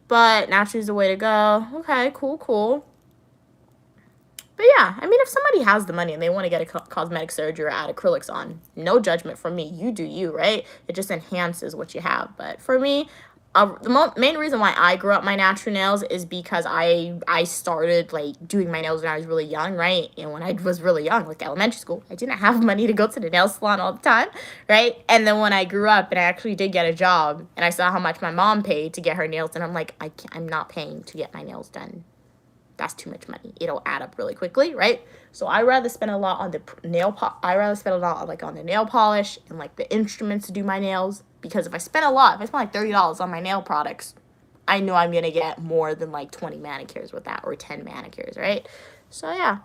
But naturally is the way to go. Okay, cool. But yeah, I mean, if somebody has the money and they want to get a cosmetic surgery or add acrylics on, no judgment from me. You do you, right? It just enhances what you have. But for me, the main reason why I grew up my natural nails is because I started like doing my nails when I was really young, right? And when I was really young, like elementary school, I didn't have money to go to the nail salon all the time, right? And then when I grew up and I actually did get a job and I saw how much my mom paid to get her nails done, I'm like, I'm not paying to get my nails done. That's too much money. It'll add up really quickly, right? So I rather spend a lot on the on the nail polish and like the instruments to do my nails, because if I spend like $30 on my nail products, I know I'm gonna get more than like 20 manicures with that or 10 manicures, right? So yeah.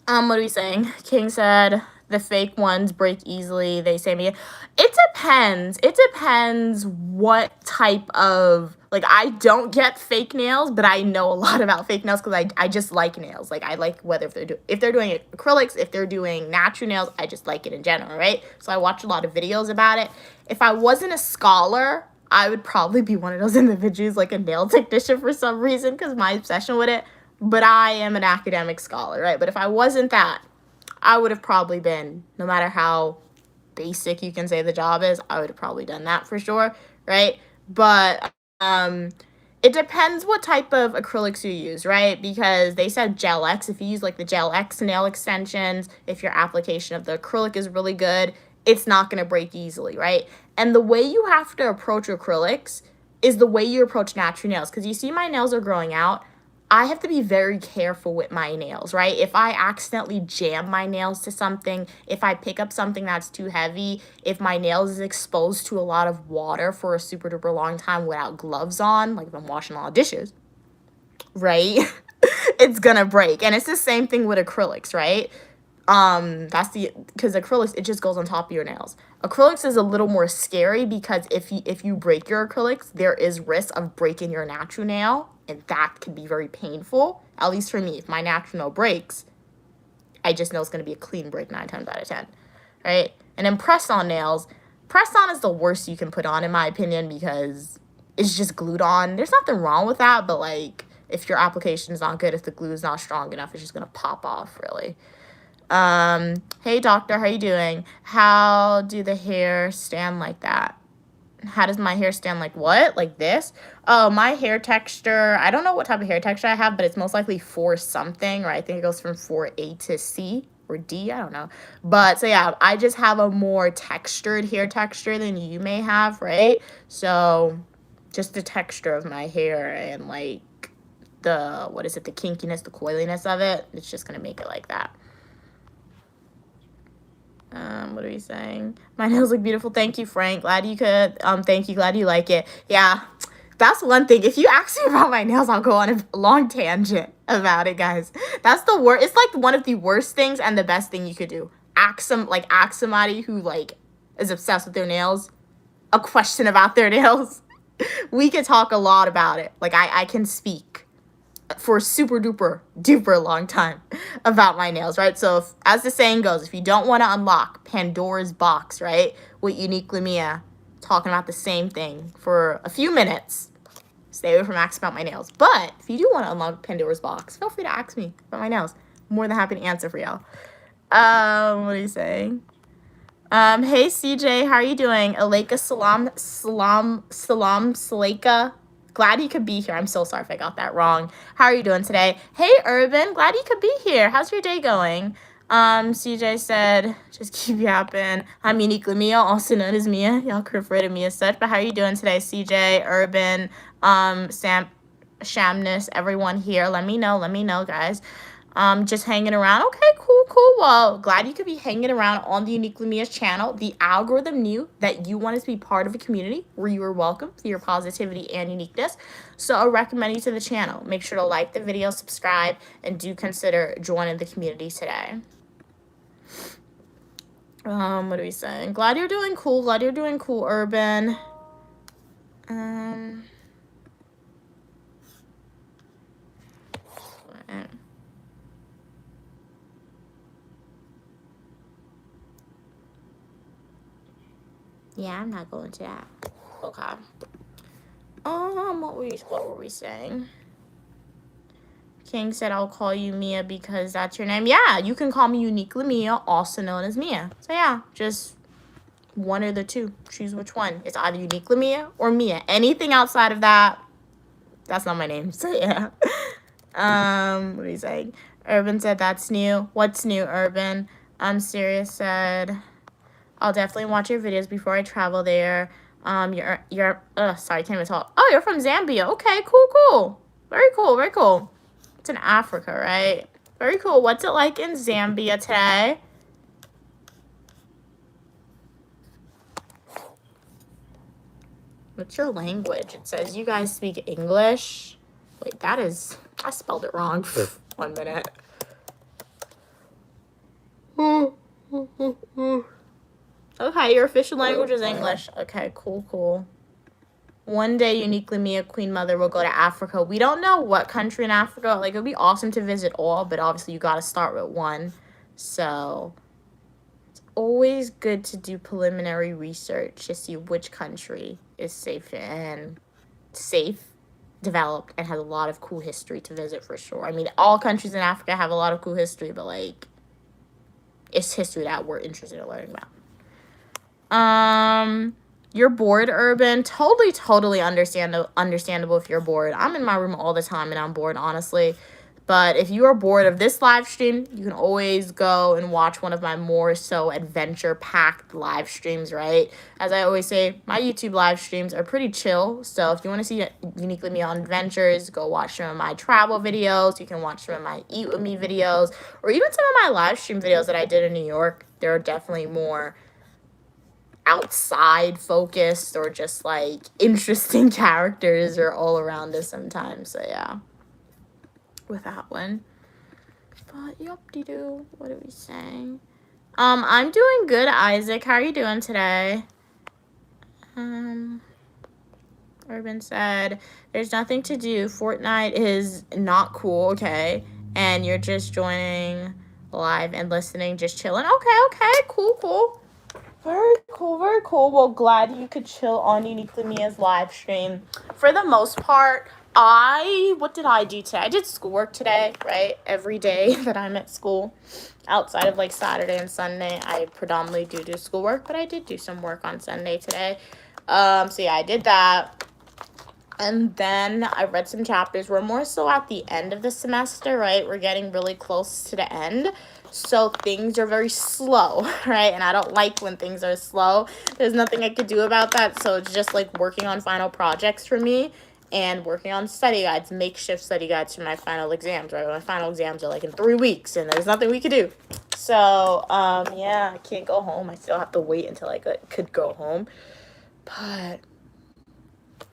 What are we saying? King said the fake ones break easily. They say me. It depends. It depends what type of, like, I don't get fake nails, but I know a lot about fake nails because I just like nails. Like, I like whether if they're doing acrylics, if they're doing natural nails, I just like it in general, right? So I watch a lot of videos about it. If I wasn't a scholar, I would probably be one of those individuals, like a nail technician for some reason because my obsession with it. But I am an academic scholar, right? But if I wasn't that, I would have probably been, no matter how basic you can say the job is, I would have probably done that for sure, right? But it depends what type of acrylics you use, right? Because they said Gel X. If you use like the Gel X nail extensions, if your application of the acrylic is really good, it's not going to break easily, right? And the way you have to approach acrylics is the way you approach natural nails. Because you see my nails are growing out. I have to be very careful with my nails, right? If I accidentally jam my nails to something, if I pick up something that's too heavy, if my nails is exposed to a lot of water for a super duper long time without gloves on, like if I'm washing a lot of dishes, right? It's gonna break. And it's the same thing with acrylics, right? Because acrylics, it just goes on top of your nails. Acrylics is a little more scary because if you break your acrylics, there is risk of breaking your natural nail, and that can be very painful. At least for me, if my natural nail breaks, I just know it's going to be a clean break 9 times out of 10, right? And then press-on nails, press-on is the worst you can put on, in my opinion, because it's just glued on. There's nothing wrong with that, but like if your application is not good, if the glue is not strong enough, it's just going to pop off, really. Hey doctor, how you doing? How do the hair stand like that? How does my hair stand like what? Like this? Oh, my hair texture, I don't know what type of hair texture I have, but it's most likely 4 something, right? I think it goes from 4A to C or D, I don't know. But so yeah, I just have a more textured hair texture than you may have, right? So just the texture of my hair and like the kinkiness, the coiliness of it, it's just gonna make it like that. What are we saying? My nails look beautiful. Thank you, Frank. Glad you could. Thank you. Glad you like it. Yeah, that's one thing. If you ask me about my nails, I'll go on a long tangent about it, guys. That's the worst. It's like one of the worst things and the best thing you could do. Ask somebody who like is obsessed with their nails a question about their nails. We could talk a lot about it. Like I can speak for a super duper long time about my nails, right? So as the saying goes, if you don't want to unlock Pandora's box, right, with Uniquely Mia talking about the same thing for a few minutes, stay away from asking about my nails. But if you do want to unlock Pandora's box, feel free to ask me about my nails. I'm more than happy to answer for y'all. What are you saying? Hey CJ, how are you doing? Aleka Saleka. Glad you could be here. I'm so sorry if I got that wrong. How are you doing today? Hey, Urban. Glad you could be here. How's your day going? CJ said, just keep yapping. I'm Uniquely Mia, also known as Mia. Y'all can refer to me as such. But how are you doing today, CJ, Urban, Sam, Shamness, everyone here? Let me know, guys. Just hanging around. Okay, cool. Well, glad you could be hanging around on the Uniquely Mia's channel. The algorithm knew that you wanted to be part of a community where you were welcome for your positivity and uniqueness. So I recommend you to the channel. Make sure to like the video, subscribe, and do consider joining the community today. What are we saying? Glad you're doing cool. Urban. Yeah, I'm not going to that. Okay. What were we saying? King said, I'll call you Mia because that's your name. Yeah, you can call me Uniquely Mia, also known as Mia. So yeah, just one or the two. Choose which one. It's either Uniquely Mia or Mia. Anything outside of that, that's not my name. So yeah. What are you saying? Urban said, that's new. What's new, Urban? Sirius said, I'll definitely watch your videos before I travel there. Sorry, I can't even talk. Oh, you're from Zambia. Okay, cool. Very cool. It's in Africa, right? Very cool. What's it like in Zambia today? What's your language? It says you guys speak English. Wait, I spelled it wrong. 1 minute. Okay, your official language is English. Okay, cool. One day, Uniquely Mia, Queen Mother, will go to Africa. We don't know what country in Africa. Like, it would be awesome to visit all, but obviously you got to start with one. So, it's always good to do preliminary research to see which country is safe, developed, and has a lot of cool history to visit for sure. I mean, all countries in Africa have a lot of cool history, but, like, it's history that we're interested in learning about. You're bored, Urban. Totally understandable if you're bored. I'm in my room all the time and I'm bored, honestly. But if you are bored of this live stream, you can always go and watch one of my more so adventure-packed live streams, right? As I always say, my YouTube live streams are pretty chill. So if you want to see Uniquely Me on adventures, go watch some of my travel videos. You can watch some of my Eat With Me videos, or even some of my live stream videos that I did in New York. They're definitely more outside focused or just like interesting characters are all around us sometimes. So yeah, with that one. But yup-de-doo, what are we saying? I'm doing good, Isaac. How are you doing today? Urban said, there's nothing to do. Fortnite is not cool, okay? And you're just joining live and listening, just chilling. Okay, cool. Very cool. Well, glad you could chill on Uniquely Mia's live stream. For the most part, what did I do today? I did schoolwork today, right? Every day that I'm at school, outside of like Saturday and Sunday, I predominantly do schoolwork, but I did do some work on Sunday today. So yeah, I did that. And then I read some chapters. We're more so at the end of the semester, right? We're getting really close to the end. So things are very slow, right? And I don't like when things are slow. There's nothing I could do about that. So it's just like working on final projects for me and working on study guides, makeshift study guides for my final exams, right? My final exams are like in 3 weeks and there's nothing we could do. So, yeah, I can't go home. I still have to wait until I could go home. But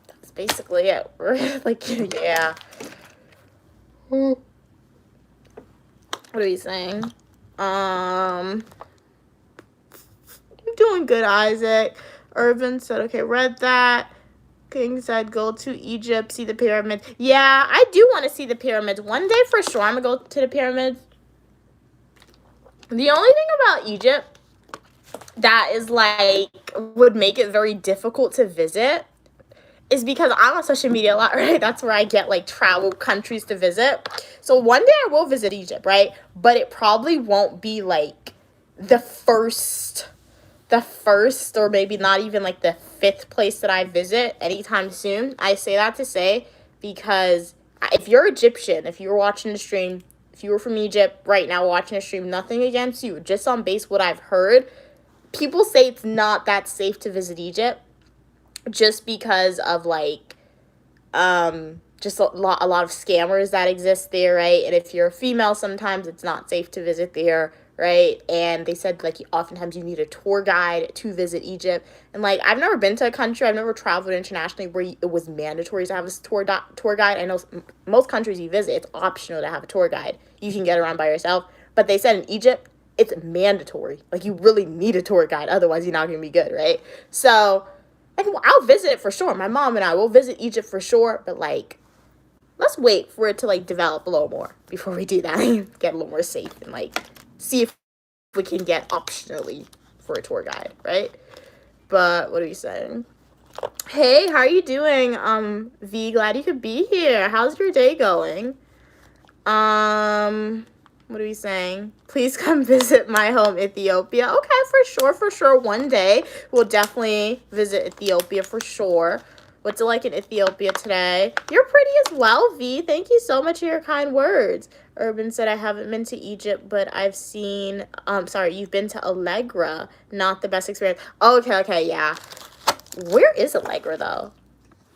that's basically it. Like, yeah. What are we saying? I'm doing good, Isaac. Irvin said, okay, read that. King said, go to Egypt, see the pyramids. Yeah, I do want to see the pyramids. One day for sure, I'm going to go to the pyramids. The only thing about Egypt that is like, would make it very difficult to visit is because I'm on social media a lot, right? That's where I get like travel countries to visit. So one day I will visit Egypt, right? But it probably won't be like the first or maybe not even like the 5th place that I visit anytime soon. I say that to say because if you're Egyptian, if you're watching the stream, if you were from Egypt right now watching a stream, nothing against you, just on base what I've heard, people say it's not that safe to visit Egypt just because of, like, just a lot of scammers that exist there, right? And if you're a female, sometimes it's not safe to visit there, right? And they said, like, oftentimes you need a tour guide to visit Egypt. And, like, I've never been to a country, I've never traveled internationally where it was mandatory to have a tour guide. I know most countries you visit, it's optional to have a tour guide. You can get around by yourself. But they said in Egypt, it's mandatory. Like, you really need a tour guide, otherwise you're not going to be good, right? So, like, I'll visit it for sure. My mom and I will visit Egypt for sure, but, like, let's wait for it to, like, develop a little more before we do that and get a little more safe and, like, see if we can get optionally for a tour guide, right? But what are you saying? Hey, how are you doing? V, glad you could be here. How's your day going? What are we saying? Please come visit my home, Ethiopia. Okay, for sure. One day we'll definitely visit Ethiopia for sure. What's it like in Ethiopia today? You're pretty as well, V. Thank you so much for your kind words. Urban said, I haven't been to Egypt, but I've seen, you've been to Allegra. Not the best experience. Okay, yeah. Where is Allegra, though?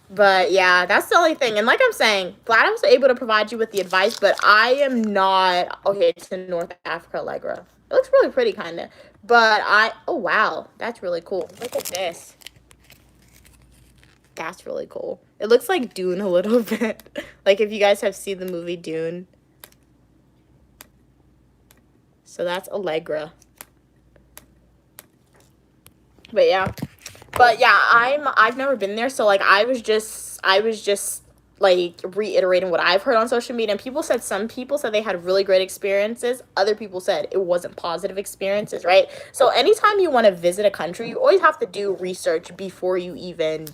But, yeah, that's the only thing. And like I'm saying, glad I was able to provide you with the advice, but I am not, okay, to North Africa, Allegra. It looks really pretty, kind of. But oh, wow, that's really cool. Look at this. That's really cool. It looks like Dune a little bit. Like, if you guys have seen the movie Dune. So that's Allegra. But yeah, I've never been there, so, like, I was just like reiterating what I've heard on social media, and some people said they had really great experiences. Other people said it wasn't positive experiences, right? So anytime you want to visit a country, you always have to do research before you even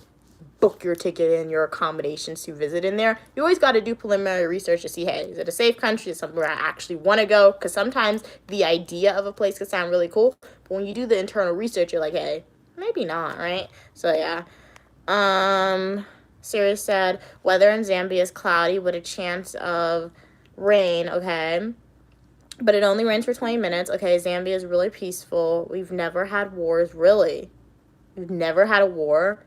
book your ticket and your accommodations to visit in there. You always got to do preliminary research to see, hey, is it a safe country? Is it somewhere I actually want to go? Because sometimes the idea of a place could sound really cool, but when you do the internal research, you're like, hey, maybe not, right? So yeah. Siri said, weather in Zambia is cloudy with a chance of rain, okay? But it only rains for 20 minutes. Okay, Zambia is really peaceful. We've never had wars, really. We've never had a war.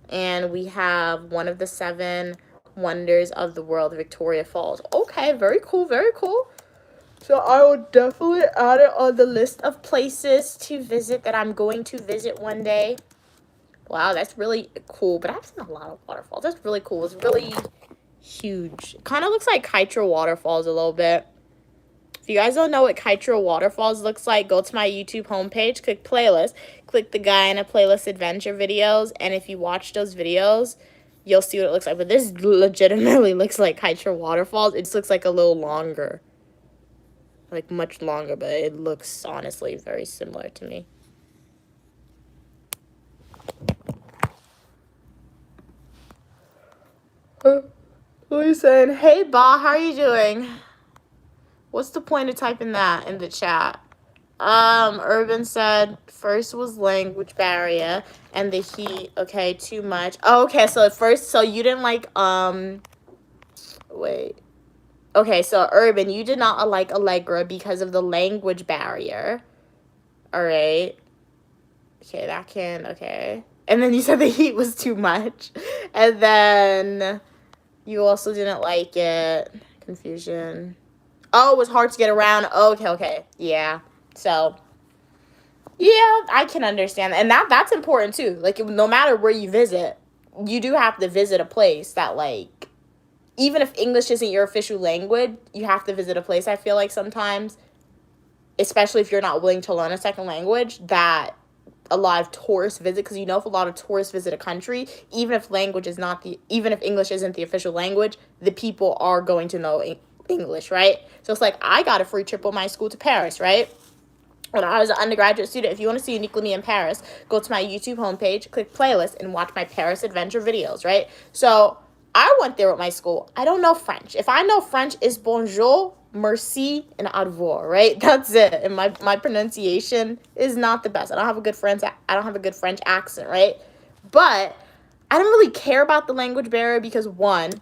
And we have one of the 7 wonders of the world, Victoria Falls. Okay, very cool, very cool. So I will definitely add it on the list of places to visit that I'm going to visit one day. Wow, that's really cool. But I've seen a lot of waterfalls. That's really cool. It's really huge. It kind of looks like Kaitra Waterfalls a little bit. If you guys don't know what Kaitra Waterfalls looks like, go to my YouTube homepage, click playlist, click the Guyana Playlist Adventure videos, and if you watch those videos, you'll see what it looks like. But this legitimately looks like Kaitra Waterfalls. It just looks like a little longer. Like, much longer, but it looks, honestly, very similar to me. What are you saying? Hey, Ba, how are you doing? What's the point of typing that in the chat? Urban said first was language barrier and the heat. Okay, too much. Oh, okay, so at first, so you didn't like, wait. Okay, so Urban, you did not like Allegra because of the language barrier. All right. Okay, okay. And then you said the heat was too much. And then you also didn't like it. Confusion. Oh, it was hard to get around. Okay. Yeah. So, yeah, I can understand. And that's important, too. Like, no matter where you visit, you do have to visit a place that, like, even if English isn't your official language, you have to visit a place, I feel like, sometimes, especially if you're not willing to learn a second language, that a lot of tourists visit. Because, if a lot of tourists visit a country, even if English isn't the official language, the people are going to know English, right? So it's like, I got a free trip with my school to Paris, right? When I was an undergraduate student, if you want to see Uniquely Me in Paris, go to my YouTube homepage, click playlist, and watch my Paris adventure videos, right? So I went there with my school. I don't know French. If I know French, it's bonjour, merci, and au revoir, right? That's it. And my pronunciation is not the best. I don't have a good French accent, right? But I don't really care about the language barrier because, one,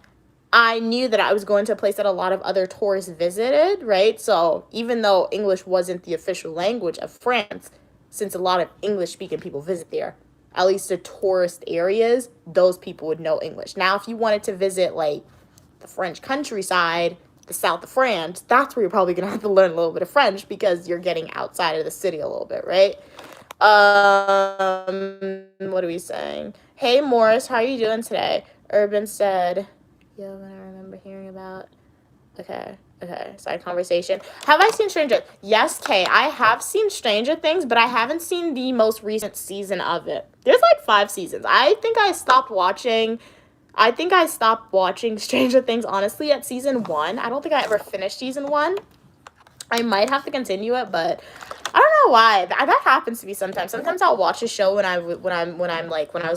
I knew that I was going to a place that a lot of other tourists visited, right? So even though English wasn't the official language of France, since a lot of English-speaking people visit there, at least the tourist areas, those people would know English. Now, if you wanted to visit, like, the French countryside, the south of France, that's where you're probably going to have to learn a little bit of French because you're getting outside of the city a little bit, right? What are we saying? Hey, Morris, how are you doing today? Urban said, yo, I remember hearing about. Okay, side conversation. Have I seen Stranger? Yes, Kay, I have seen Stranger Things, but I haven't seen the most recent season of it. There's like 5 seasons. I think I stopped watching Stranger Things, honestly, at season 1. I don't think I ever finished season 1. I might have to continue it, but I don't know why. That happens to me sometimes. Sometimes I'll watch a show when I was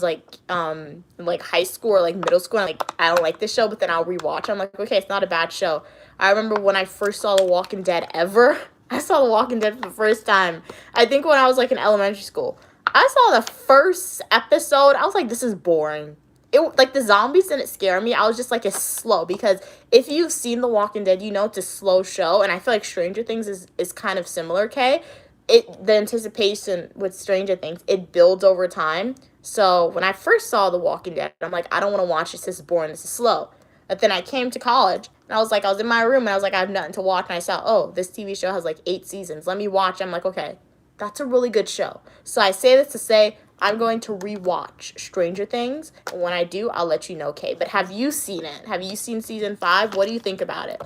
like high school or like middle school, and like I don't like this show, but then I'll rewatch. I'm like, okay, it's not a bad show. I remember when I first saw The Walking Dead ever. I saw The Walking Dead for the first time, I think when I was like in elementary school. I saw the first episode. I was like, this is boring. It, like, the zombies didn't scare me. I was just like, it's slow, because if you've seen The Walking Dead, you know it's a slow show, and I feel like Stranger Things is kind of similar, okay? The anticipation with Stranger Things, it builds over time. So when I first saw The Walking Dead, I'm like, I don't want to watch this. This is boring. This is slow. But then I came to college, and I was in my room, and I was like, I have nothing to watch, and I saw, oh, this TV show has like 8 seasons. Let me watch. I'm like, okay, that's a really good show. So I say this to say, I'm going to rewatch Stranger Things, and when I do, I'll let you know, okay? But have you seen it? Have you seen season 5? What do you think about it?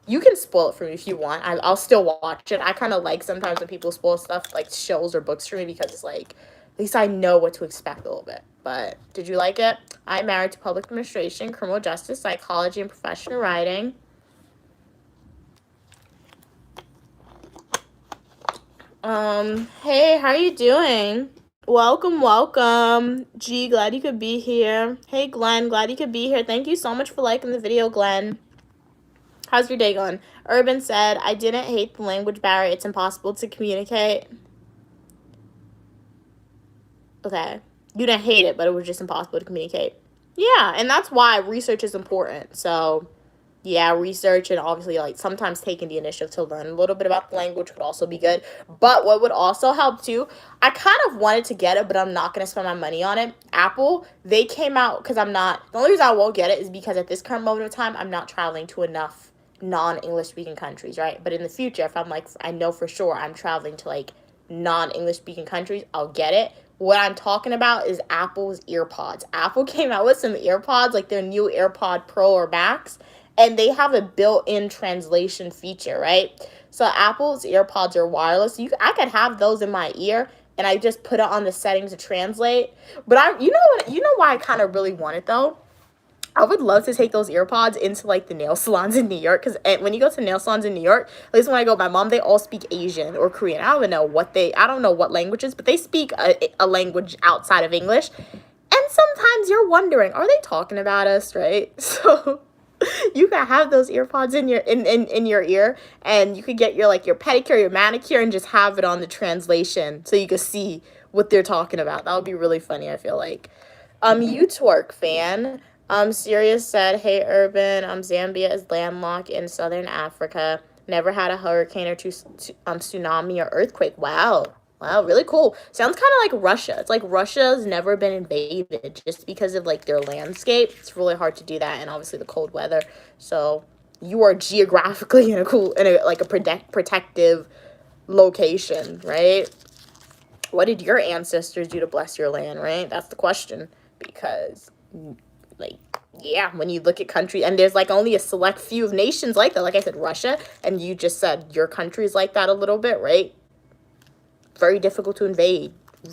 You can spoil it for me if you want. I'll still watch it. I kind of like sometimes when people spoil stuff, like shows or books for me, because it's like, at least I know what to expect a little bit. But did you like it? I'm married to public administration, criminal justice, psychology, and professional writing. Hey, how are you doing? Welcome. G, glad you could be here. Hey, Glenn, glad you could be here. Thank you so much for liking the video, Glenn. How's your day going? Urban said, I didn't hate the language barrier. It's impossible to communicate. Okay. You didn't hate it, but it was just impossible to communicate. Yeah, and that's why research is important. So, yeah, research, and obviously, like, sometimes taking the initiative to learn a little bit about the language could also be good. But what would also help, too, I kind of wanted to get it, but I'm not going to spend my money on it. Apple, they came out, because the only reason I won't get it is because at this current moment of time, I'm not traveling to enough non-English speaking countries, right? But in the future, if I'm like, I know for sure I'm traveling to like non-English speaking countries, I'll get it. What I'm talking about is Apple's EarPods. Apple came out with some EarPods, like their new AirPod Pro or Max, and they have a built-in translation feature, right? So Apple's EarPods are wireless. I could have those in my ear, and I just put it on the settings to translate. But you know why I kind of really want it though? I would love to take those EarPods into like the nail salons in New York, because when you go to nail salons in New York, at least when I go with my mom, they all speak Asian or Korean. I don't know what languages, but they speak a language outside of English. And sometimes you're wondering, are they talking about us, right? So you can have those EarPods in your ear, and you could get your pedicure, your manicure, and just have it on the translation so you can see what they're talking about. That would be really funny, I feel like. You twerk fan. Sirius said, hey, Urban, Zambia is landlocked in southern Africa. Never had a hurricane or tsunami or earthquake. Wow, really cool. Sounds kind of like Russia. It's like Russia's never been invaded just because of, like, their landscape. It's really hard to do that, and obviously the cold weather. So you are geographically in a protective location, right? What did your ancestors do to bless your land, right? That's the question, because... yeah, when you look at countries, and there's like only a select few of nations like that, like I said, Russia, and you just said your country's like that a little bit, right? Very difficult to invade.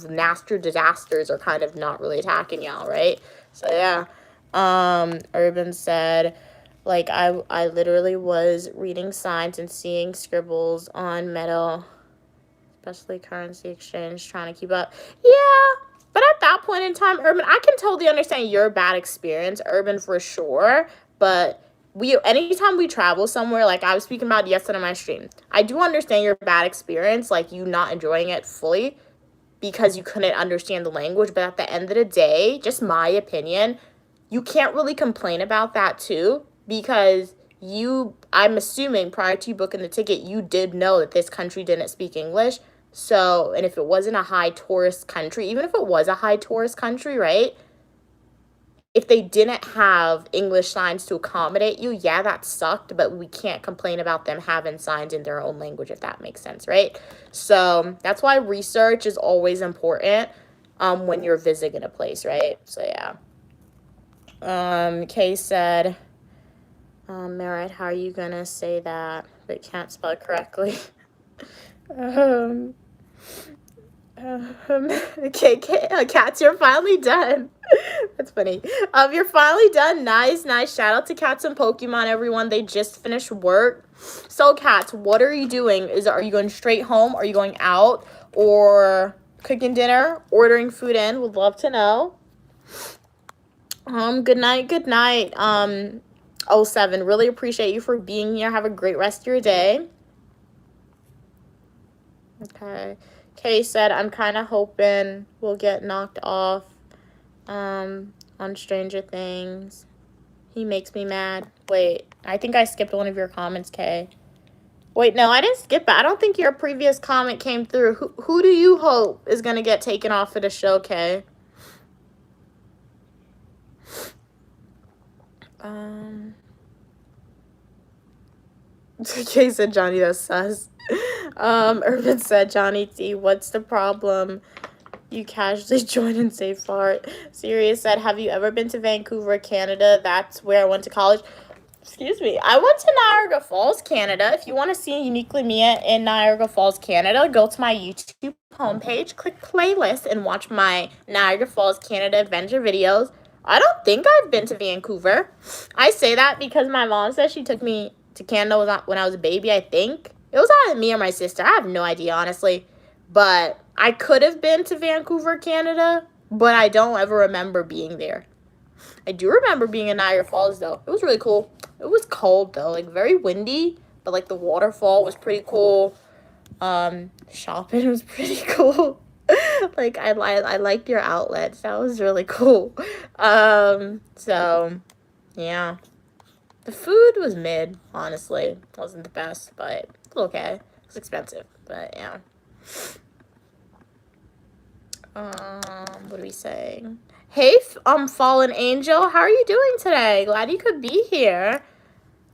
Natural disasters are kind of not really attacking y'all, right? So yeah. Urban said, like, I literally was reading signs and seeing scribbles on metal, especially currency exchange, trying to keep up. Yeah. But at that point in time, Urban, I can totally understand your bad experience, Urban, for sure. But anytime we travel somewhere, like I was speaking about yesterday on my stream, I do understand your bad experience, like you not enjoying it fully because you couldn't understand the language. But at the end of the day, just my opinion, you can't really complain about that too, because I'm assuming prior to you booking the ticket, you did know that this country didn't speak English. So, and if it wasn't a high tourist country, even if it was a high tourist country, right? If they didn't have English signs to accommodate you, yeah, that sucked, but we can't complain about them having signs in their own language, if that makes sense, right? So that's why research is always important when you're visiting a place, right? So yeah. Kay said, Merritt, how are you gonna say that but can't spell it correctly? Okay, Cats, you're finally done. That's funny. You're finally done. Nice. Shout out to Cats and Pokemon, everyone. They just finished work. So, Cats, what are you doing? Are you going straight home? Are you going out? Or cooking dinner? Ordering food in? Would love to know. Good night. 07. Really appreciate you for being here. Have a great rest of your day. Okay. Kay said, I'm kind of hoping we'll get knocked off on Stranger Things. He makes me mad. Wait, I think I skipped one of your comments, Kay. Wait, no, I didn't skip it. I don't think your previous comment came through. Who do you hope is going to get taken off of the show, Kay? Kay said, Johnny, that's sus. Urban said, Johnny T, what's the problem? You casually join and say fart. Sirius said, have you ever been to Vancouver, Canada? That's where I went to college. Excuse me. I went to Niagara Falls, Canada. If you want to see Uniquely Mia in Niagara Falls, Canada, go to my YouTube homepage, click playlist, and watch my Niagara Falls, Canada adventure videos. I don't think I've been to Vancouver. I say that because my mom said she took me to Canada when I was a baby, I think. It was either me or my sister. I have no idea, honestly. But I could have been to Vancouver, Canada, but I don't ever remember being there. I do remember being in Niagara Falls, though. It was really cool. It was cold, though. Like, very windy, but, like, the waterfall was pretty cool. Shopping was pretty cool. Like, I liked your outlets. That was really cool. So, yeah. The food was mid, honestly. It wasn't the best, but it's okay. It was expensive, but yeah. What are we saying? Hey, Fallen Angel, how are you doing today? Glad you could be here.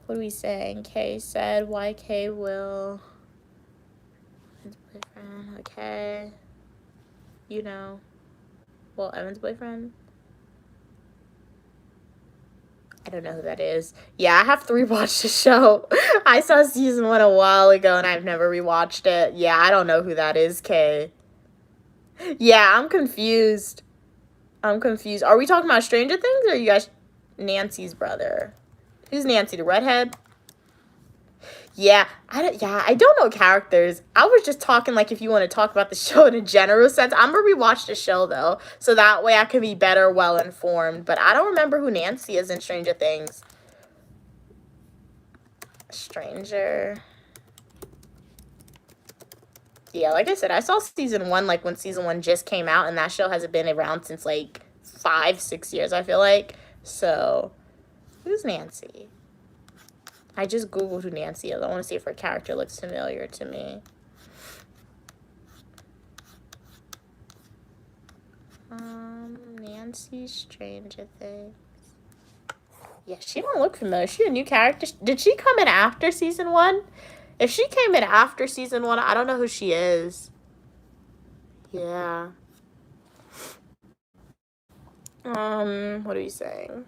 What are we saying? Kay said, YK will... Evan's boyfriend, okay. You know. Well, Evan's boyfriend? I don't know who that is. Yeah, I have to rewatch the show. I saw season 1 a while ago, and I've never rewatched it. Yeah, I don't know who that is, Kay. Yeah, I'm confused. Are we talking about Stranger Things, or are you guys Nancy's brother? Who's Nancy, the redhead? Yeah, I don't know characters. I was just talking like if you want to talk about the show in a general sense. I'm going to rewatch the show, though, so that way I can be better well-informed. But I don't remember who Nancy is in Stranger Things. Stranger... Yeah, like I said, I saw season 1, like, when season 1 just came out, and that show hasn't been around since, like, 5-6 years, I feel like. So, who's Nancy? I just Googled who Nancy is. I want to see if her character looks familiar to me. Nancy Stranger Things. Yeah, she don't look familiar. Is she a new character? Did she come in after season 1? If she came in after season 1, I don't know who she is. Yeah. What are you saying?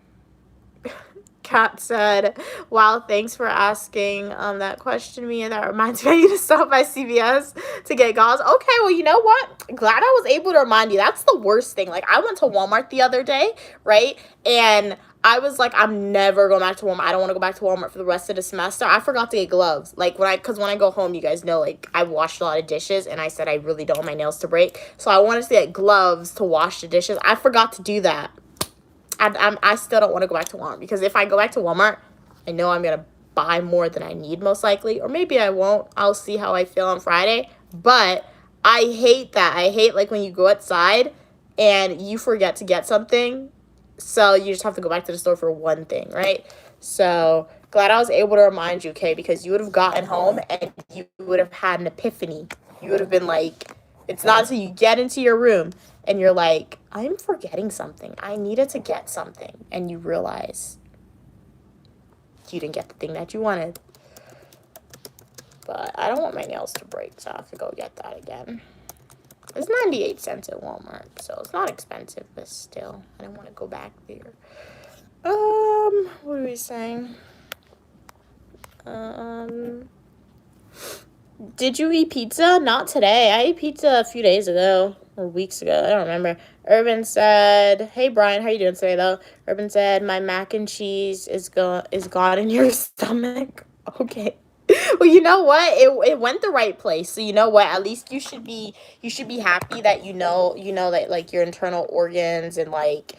Kat said, wow, thanks for asking that question, Mia. That reminds me I need to stop by CVS to get gauze. Okay, well, you know what? Glad I was able to remind you. That's the worst thing. Like, I went to Walmart the other day, right? And I was like, I'm never going back to Walmart. I don't want to go back to Walmart for the rest of the semester. I forgot to get gloves. Like, because when I go home, you guys know, like, I washed a lot of dishes, and I said I really don't want my nails to break. So I wanted to get gloves to wash the dishes. I forgot to do that. I still don't want to go back to Walmart, because if I go back to Walmart, I know I'm going to buy more than I need, most likely. Or maybe I won't. I'll see how I feel on Friday. But I hate that. I hate, like, when you go outside and you forget to get something, so you just have to go back to the store for one thing, right? So glad I was able to remind you, okay, because you would have gotten home and you would have had an epiphany. You would have been like, it's not until you get into your room and you're like, I'm forgetting something. I needed to get something. And you realize you didn't get the thing that you wanted. But I don't want my nails to break, so I have to go get that again. It's 98 cents at Walmart, so it's not expensive, but still, I don't want to go back there. What are we saying? Did you eat pizza? Not today. I ate pizza a few days ago or weeks ago. I don't remember. Urban said, "Hey Brian, how you doing today though?" Urban said, "My mac and cheese is gone in your stomach." Okay. Well, you know what? It went the right place. So you know what? At least you should be happy that you know that like your internal organs and like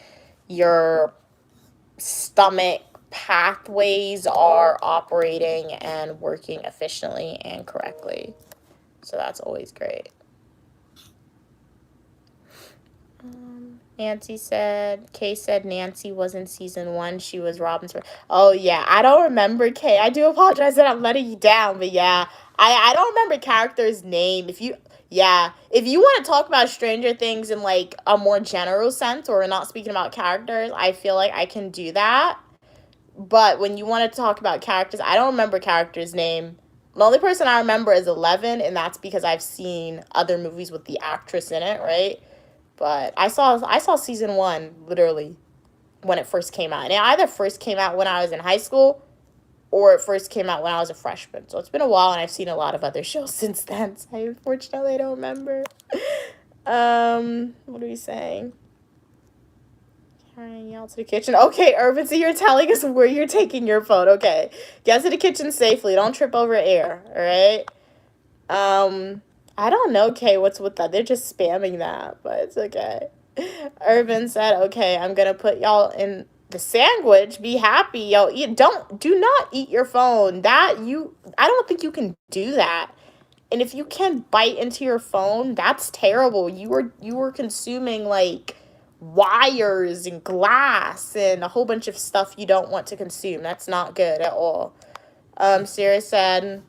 your stomach pathways are operating and working efficiently and correctly. So that's always great. Nancy said, Kay said Nancy was in season 1. She was Robin's. Oh, yeah. I don't remember Kay. I do apologize that I'm letting you down. But, yeah, I don't remember character's name. If you want to talk about Stranger Things in, like, a more general sense or not speaking about characters, I feel like I can do that. But when you want to talk about characters, I don't remember character's name. The only person I remember is Eleven, and that's because I've seen other movies with the actress in it, right? But I saw season 1 literally when it first came out. And it either first came out when I was in high school or it first came out when I was a freshman. So it's been a while and I've seen a lot of other shows since then. So I unfortunately don't remember. What are we saying? Carrying y'all to the kitchen. Okay, Urban, so you're telling us where you're taking your phone. Okay. Get to the kitchen safely. Don't trip over air, all right? I don't know, Kay, what's with that? They're just spamming that, but it's okay. Urban said, okay, I'm going to put y'all in the sandwich. Be happy. Yo, do not eat your phone. I don't think you can do that. And if you can bite into your phone, that's terrible. You were consuming, like, wires and glass and a whole bunch of stuff you don't want to consume. That's not good at all. Sarah said,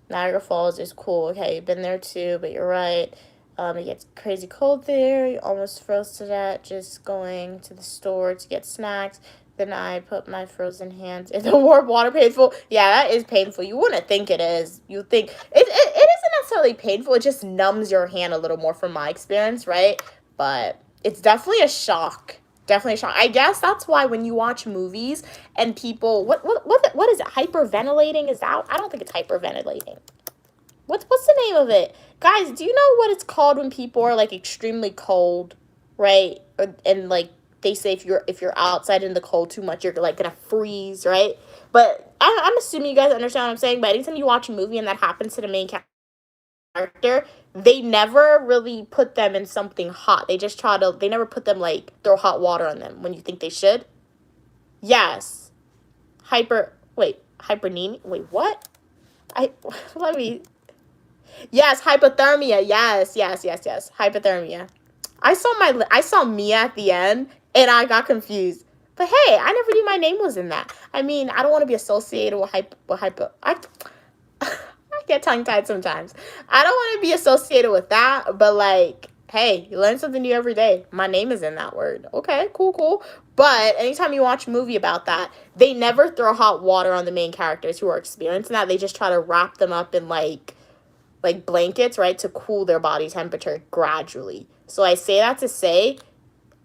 Niagara Falls is cool. Okay, you've been there too, but you're right. It gets crazy cold there. You almost froze to death just going to the store to get snacks. Then I put my frozen hands in the warm water. Painful. Yeah, that is painful. You wouldn't think it is. You think it isn't necessarily painful. It just numbs your hand a little more from my experience, right? But it's definitely a shock. Definitely a shock. I guess that's why when you watch movies and people, what is it? Hyperventilating? Is that? I don't think it's hyperventilating. What's the name of it? Guys, do you know what it's called when people are like extremely cold, right? And like they say if you're outside in the cold too much, you're like gonna freeze, right? But I'm assuming you guys understand what I'm saying. But anytime you watch a movie and that happens to the main character, they never really put them in something hot. They never put them like throw hot water on them when you think they should. Yes. Hypernemia. Wait, what? Let me. Yes, hypothermia. Yes. Hypothermia. I saw Mia at the end and I got confused. But hey, I never knew my name was in that. I mean, I don't want to be associated with I get tongue-tied sometimes. I don't want to be associated with that, but like, hey, you learn something new every day. My name is in that word. Okay, cool. But anytime you watch a movie about that, they never throw hot water on the main characters who are experiencing that. They just try to wrap them up in like blankets, right, to cool their body temperature gradually. So I say that to say,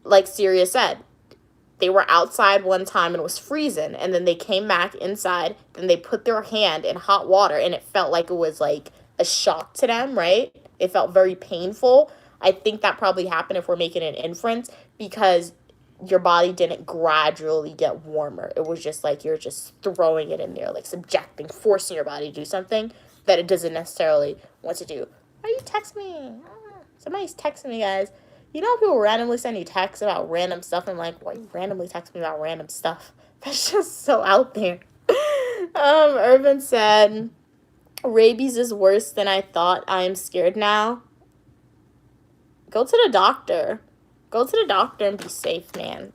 like Sirius said, they were outside one time and it was freezing, and then they came back inside, and they put their hand in hot water, and it felt like it was like a shock to them, right? It felt very painful. I think that probably happened if we're making an inference, because your body didn't gradually get warmer. It was just like you're just throwing it in there, like forcing your body to do something that it doesn't necessarily want to do. Why are you texting me? Somebody's texting me, guys. You know, people randomly send you texts about random stuff. I'm like, why you randomly text me about random stuff? That's just so out there. Urban said, rabies is worse than I thought. I am scared now. Go to the doctor. Go to the doctor and be safe, man.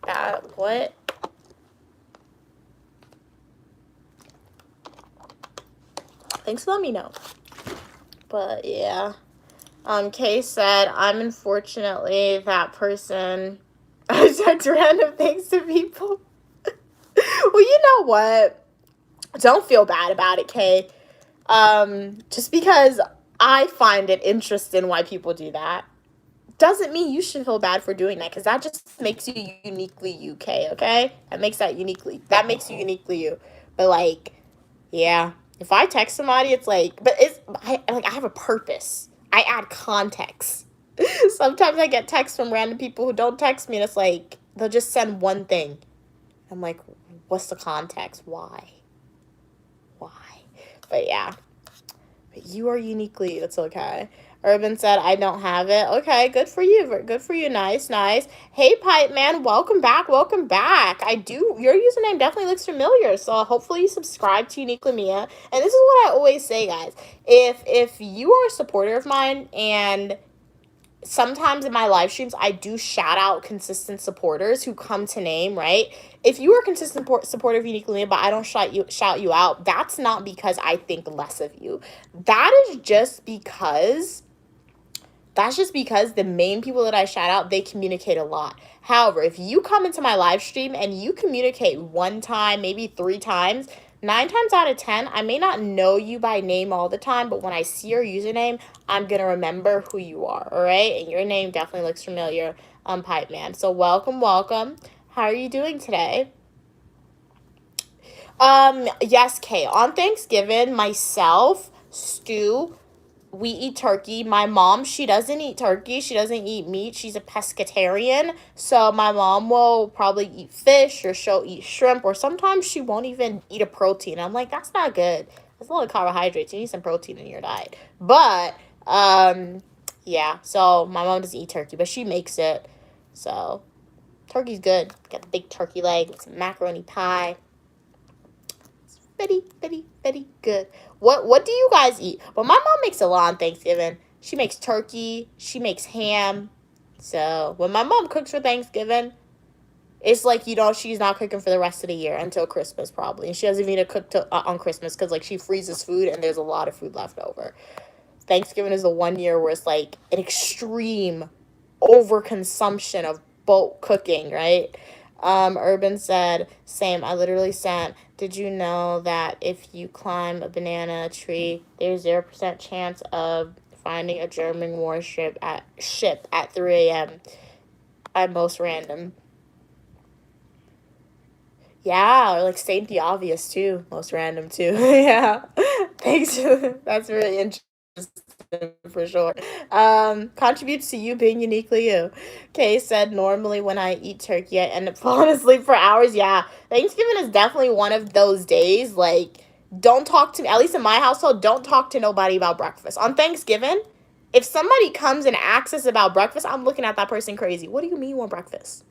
What? Thanks for letting me know. But yeah. Kay said, I'm unfortunately that person. I said random things to people. Well, you know what? Don't feel bad about it, Kay. Just because I find it interesting why people do that doesn't mean you should feel bad for doing that, because that just makes you uniquely you, Kay, okay? That makes you uniquely you. But like, yeah, if I text somebody, it's like, but I have a purpose. I add context. Sometimes I get texts from random people who don't text me, and it's like they'll just send one thing. I'm like, what's the context? Why? But yeah, but you are uniquely you. It's okay. Urban said, I don't have it. Okay, good for you. Good for you. Nice. Hey, Pipe Man, welcome back. Your username definitely looks familiar, so hopefully you subscribe to Uniquely Mia. And this is what I always say, guys. If you are a supporter of mine, and sometimes in my live streams, I do shout out consistent supporters who come to name, right? If you are a consistent supporter of Uniquely Mia, but I don't shout you out, that's not because I think less of you. That's just because the main people that I shout out, they communicate a lot. However, if you come into my live stream and you communicate one time, maybe 3 times, 9 times out of 10, I may not know you by name all the time, but when I see your username, I'm going to remember who you are, all right? And your name definitely looks familiar, Pipe Man. So welcome. How are you doing today? Yes, Kay. On Thanksgiving, myself, Stu, we eat turkey. My mom, she doesn't eat turkey. She doesn't eat meat. She's a pescatarian. So my mom will probably eat fish, or she'll eat shrimp, or sometimes she won't even eat a protein. I'm like, that's not good. That's a lot of carbohydrates. You need some protein in your diet. But, yeah. So my mom doesn't eat turkey, but she makes it. So turkey's good. Got the big turkey leg with some macaroni pie. Very good. What do you guys eat? Well, my mom makes a lot on Thanksgiving. She makes turkey. She makes ham. So when my mom cooks for Thanksgiving, it's like, she's not cooking for the rest of the year until Christmas probably. And she doesn't even cook on Christmas, because like she freezes food and there's a lot of food left over. Thanksgiving is the one year where it's like an extreme overconsumption of bulk cooking, right? Urban said, same, I literally sent, did you know that if you climb a banana tree, there's 0% chance of finding a German warship at 3 a.m. I'm most random. Yeah, or like state the obvious too. Most random too. Yeah. Thanks. That's really interesting. For sure. Contributes to you being uniquely you. Kay said, normally when I eat turkey, I end up falling asleep for hours. Yeah, Thanksgiving is definitely one of those days. Like, don't talk to me, at least in my household, don't talk to nobody about breakfast. On Thanksgiving, if somebody comes and asks us about breakfast, I'm looking at that person crazy. What do you mean you want breakfast?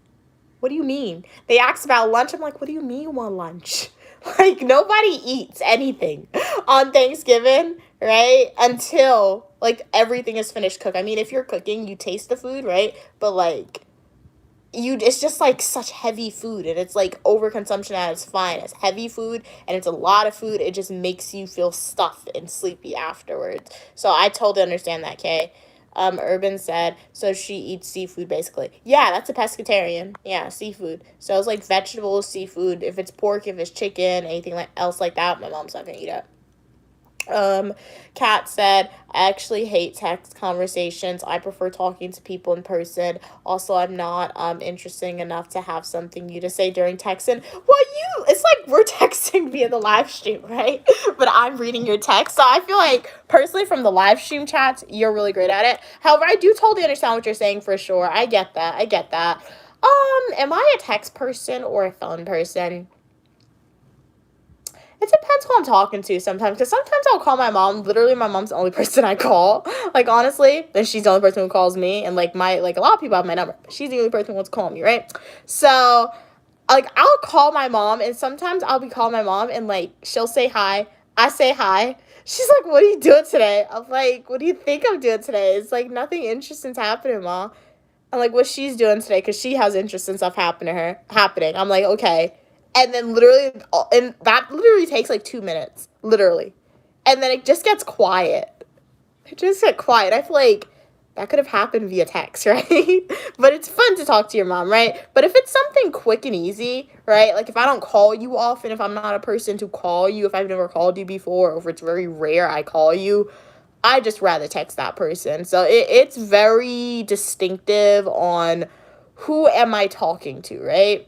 What do you mean? They asked about lunch. I'm like, what do you mean you want lunch? Like, nobody eats anything on Thanksgiving, right? Until, like, everything is finished cooked. I mean, if you're cooking, you taste the food, right? But, like, it's just, like, such heavy food. And it's, like, overconsumption at its finest. Heavy food, and it's a lot of food. It just makes you feel stuffed and sleepy afterwards. So I totally understand that, Kay. Urban said, so she eats seafood, basically. Yeah, that's a pescatarian. Yeah, seafood. So it's like vegetables, seafood. If it's pork, if it's chicken, anything else like that, my mom's not gonna eat it. Kat said, I actually hate text conversations. I prefer talking to people in person. Also, I'm not interesting enough to have something new to say during texting. It's like we're texting via the live stream, right? But I'm reading your text. So I feel like, personally, from the live stream chats, you're really great at it. However, I do totally understand what you're saying for sure. I get that. Am I a text person or a phone person? It depends who I'm talking to sometimes, because sometimes I'll call my mom. Literally, my mom's the only person I call. Like, honestly, then she's the only person who calls me. And, like, a lot of people have my number, but she's the only person who wants to call me, right? So, like, I'll call my mom, and sometimes I'll be calling my mom, and, like, she'll say hi. I say hi. She's like, what are you doing today? I'm like, what do you think I'm doing today? It's like, nothing interesting's happening, Mom. I'm like, what she's doing today, because she has interest in stuff happening. I'm like, okay. And then literally, and that literally takes like 2 minutes, literally. And then it just gets quiet. It just gets quiet. I feel like that could have happened via text, right? But it's fun to talk to your mom, right? But if it's something quick and easy, right? Like if I don't call you often, if I'm not a person to call you, if I've never called you before, or if it's very rare I call you, I just rather text that person. So it's very distinctive on who am I talking to, right?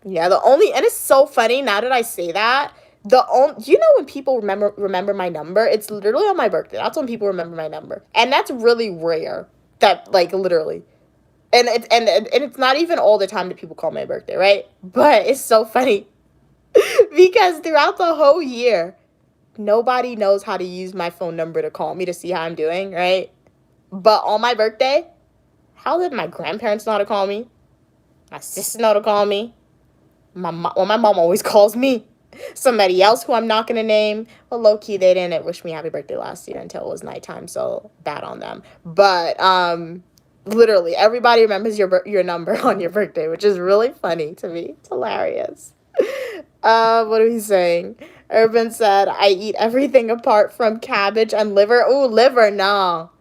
Yeah, and it's so funny now that I say that. You know, when people remember my number, it's literally on my birthday. That's when people remember my number, and that's really rare. That, like, literally, and it's not even all the time that people call my birthday, right? But it's so funny because throughout the whole year, nobody knows how to use my phone number to call me to see how I'm doing, right? But on my birthday, how did my grandparents know how to call me? My sister know how to call me. My mom always calls me. Somebody else who I'm not going to name. Well, low-key, they didn't wish me happy birthday last year until it was nighttime, so bad on them. But literally, everybody remembers your number on your birthday, which is really funny to me. It's hilarious. What are we saying? Urban said, I eat everything apart from cabbage and liver. Ooh, liver, no.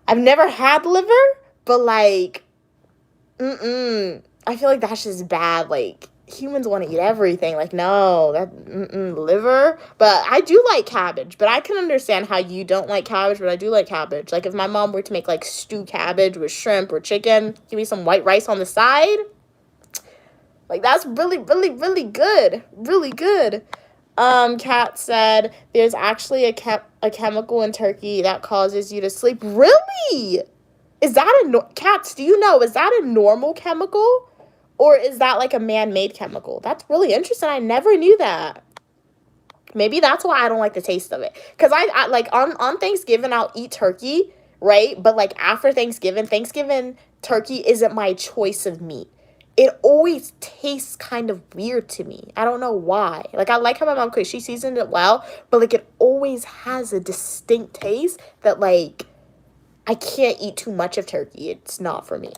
I've never had liver, but, like, I feel like that's just bad. Like, humans want to eat everything. Like, no, liver. But I do like cabbage. But I can understand how you don't like cabbage, but I do like cabbage. Like, if my mom were to make, like, stew cabbage with shrimp or chicken, give me some white rice on the side. Like, that's really, really, really good. Really good. Kat said, there's actually a chemical in turkey that causes you to sleep. Really? Is that Cats, do you know, is that a normal chemical? Or is that like a man-made chemical? That's really interesting. I never knew that. Maybe that's why I don't like the taste of it. Because I like, on Thanksgiving, I'll eat turkey, right? But, like, after Thanksgiving turkey isn't my choice of meat. It always tastes kind of weird to me. I don't know why. Like, I like how my mom cooks. She seasoned it well. But, like, it always has a distinct taste that, like, I can't eat too much of turkey. It's not for me.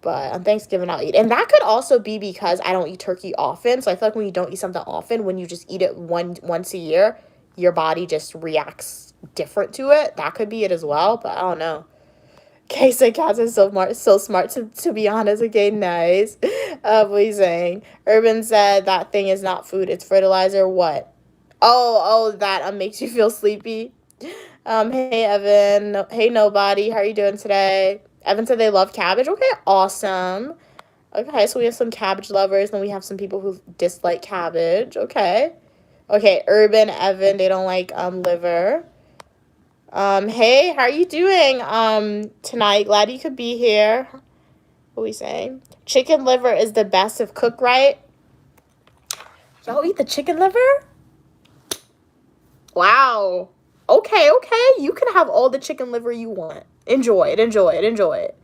But on Thanksgiving, I'll eat. And that could also be because I don't eat turkey often. So I feel like when you don't eat something often, when you just eat it once a year, your body just reacts different to it. That could be it as well. But I don't know. K Cats is so smart to be honest. Okay, nice. What are you saying? Urban said that thing is not food. It's fertilizer. What? Oh, that makes you feel sleepy. Hey, Evan. Hey, nobody. How are you doing today? Evan said they love cabbage. Okay, awesome. Okay, so we have some cabbage lovers, and we have some people who dislike cabbage. Okay. Okay, Urban, Evan, they don't like liver. Hey, how are you doing tonight? Glad you could be here. What are we saying? Chicken liver is the best if cooked right. Y'all eat the chicken liver? Wow. Okay. You can have all the chicken liver you want. Enjoy it.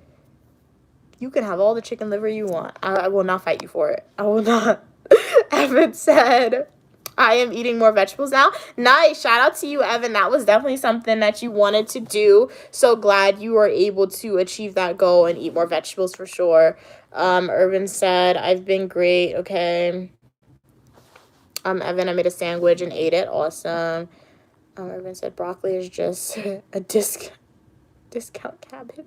You can have all the chicken liver you want. I will not fight you for it. I will not. Evan said, I am eating more vegetables now. Nice. Shout out to you, Evan. That was definitely something that you wanted to do. So glad you were able to achieve that goal and eat more vegetables for sure. Urban said, I've been great. Okay. Evan, I made a sandwich and ate it. Awesome. Urban said broccoli is just a discount cabbage.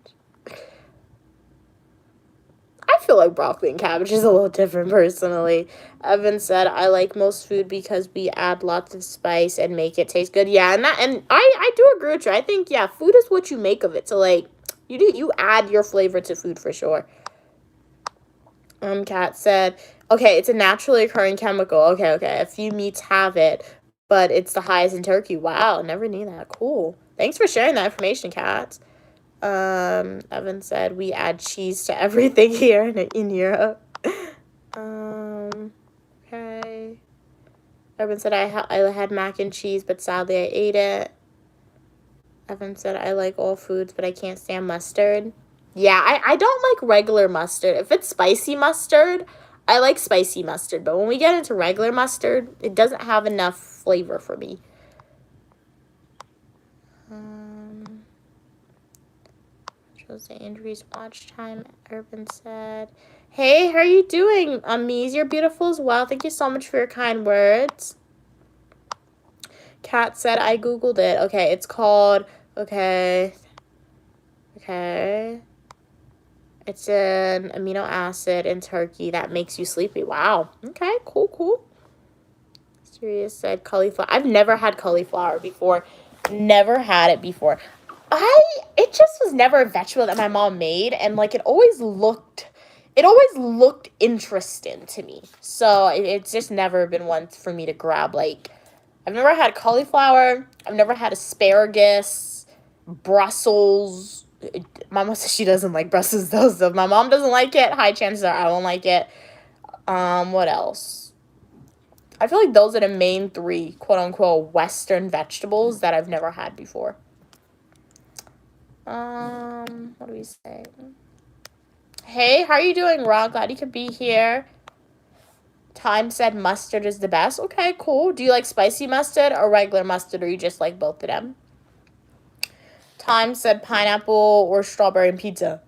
I feel like broccoli and cabbage is a little different personally. Evan said, I like most food because we add lots of spice and make it taste good. Yeah, and I do agree with you. I think, yeah, food is what you make of it. So, like, you add your flavor to food for sure. Kat said, okay, it's a naturally occurring chemical. Okay. A few meats have it, but it's the highest in turkey. Wow, never knew that. Cool. Thanks for sharing that information, Kat. Evan said we add cheese to everything here in Europe. Okay. Evan said I had mac and cheese, but sadly I ate it. Evan said I like all foods, but I can't stand mustard. Yeah, I don't like regular mustard. If it's spicy mustard, I like spicy mustard. But when we get into regular mustard, it doesn't have enough flavor for me. the Andrews watch time. Urban said, hey, how are you doing? Mies, you're beautiful as well. Thank you so much for your kind words. Kat said, I Googled it. Okay, it's called, okay. It's an amino acid in turkey that makes you sleepy. Wow. Okay, cool. Sirius said cauliflower. I've never had cauliflower before. Never had it before. It just was never a vegetable that my mom made, and like it always looked interesting to me. So it's just never been one for me to grab. Like, I've never had cauliflower. I've never had asparagus, Brussels. My mom says she doesn't like Brussels though, so if my mom doesn't like it, high chances are I won't like it. What else? I feel like those are the main three, quote unquote, Western vegetables that I've never had before. What do we say? Hey, how are you doing, Ron? Glad you could be here. Time said mustard is the best. Okay, cool. Do you like spicy mustard or regular mustard, or you just like both of them? Time said pineapple or strawberry and pizza.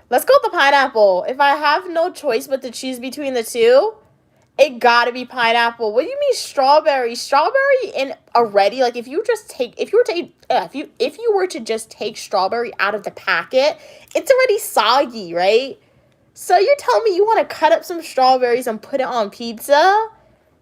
Let's go with the pineapple. If I have no choice but to choose between the two, it gotta be pineapple. What do you mean strawberry? Strawberry in already, like if you were to just take strawberry out of the packet, it's already soggy, right? So you're telling me you want to cut up some strawberries and put it on pizza?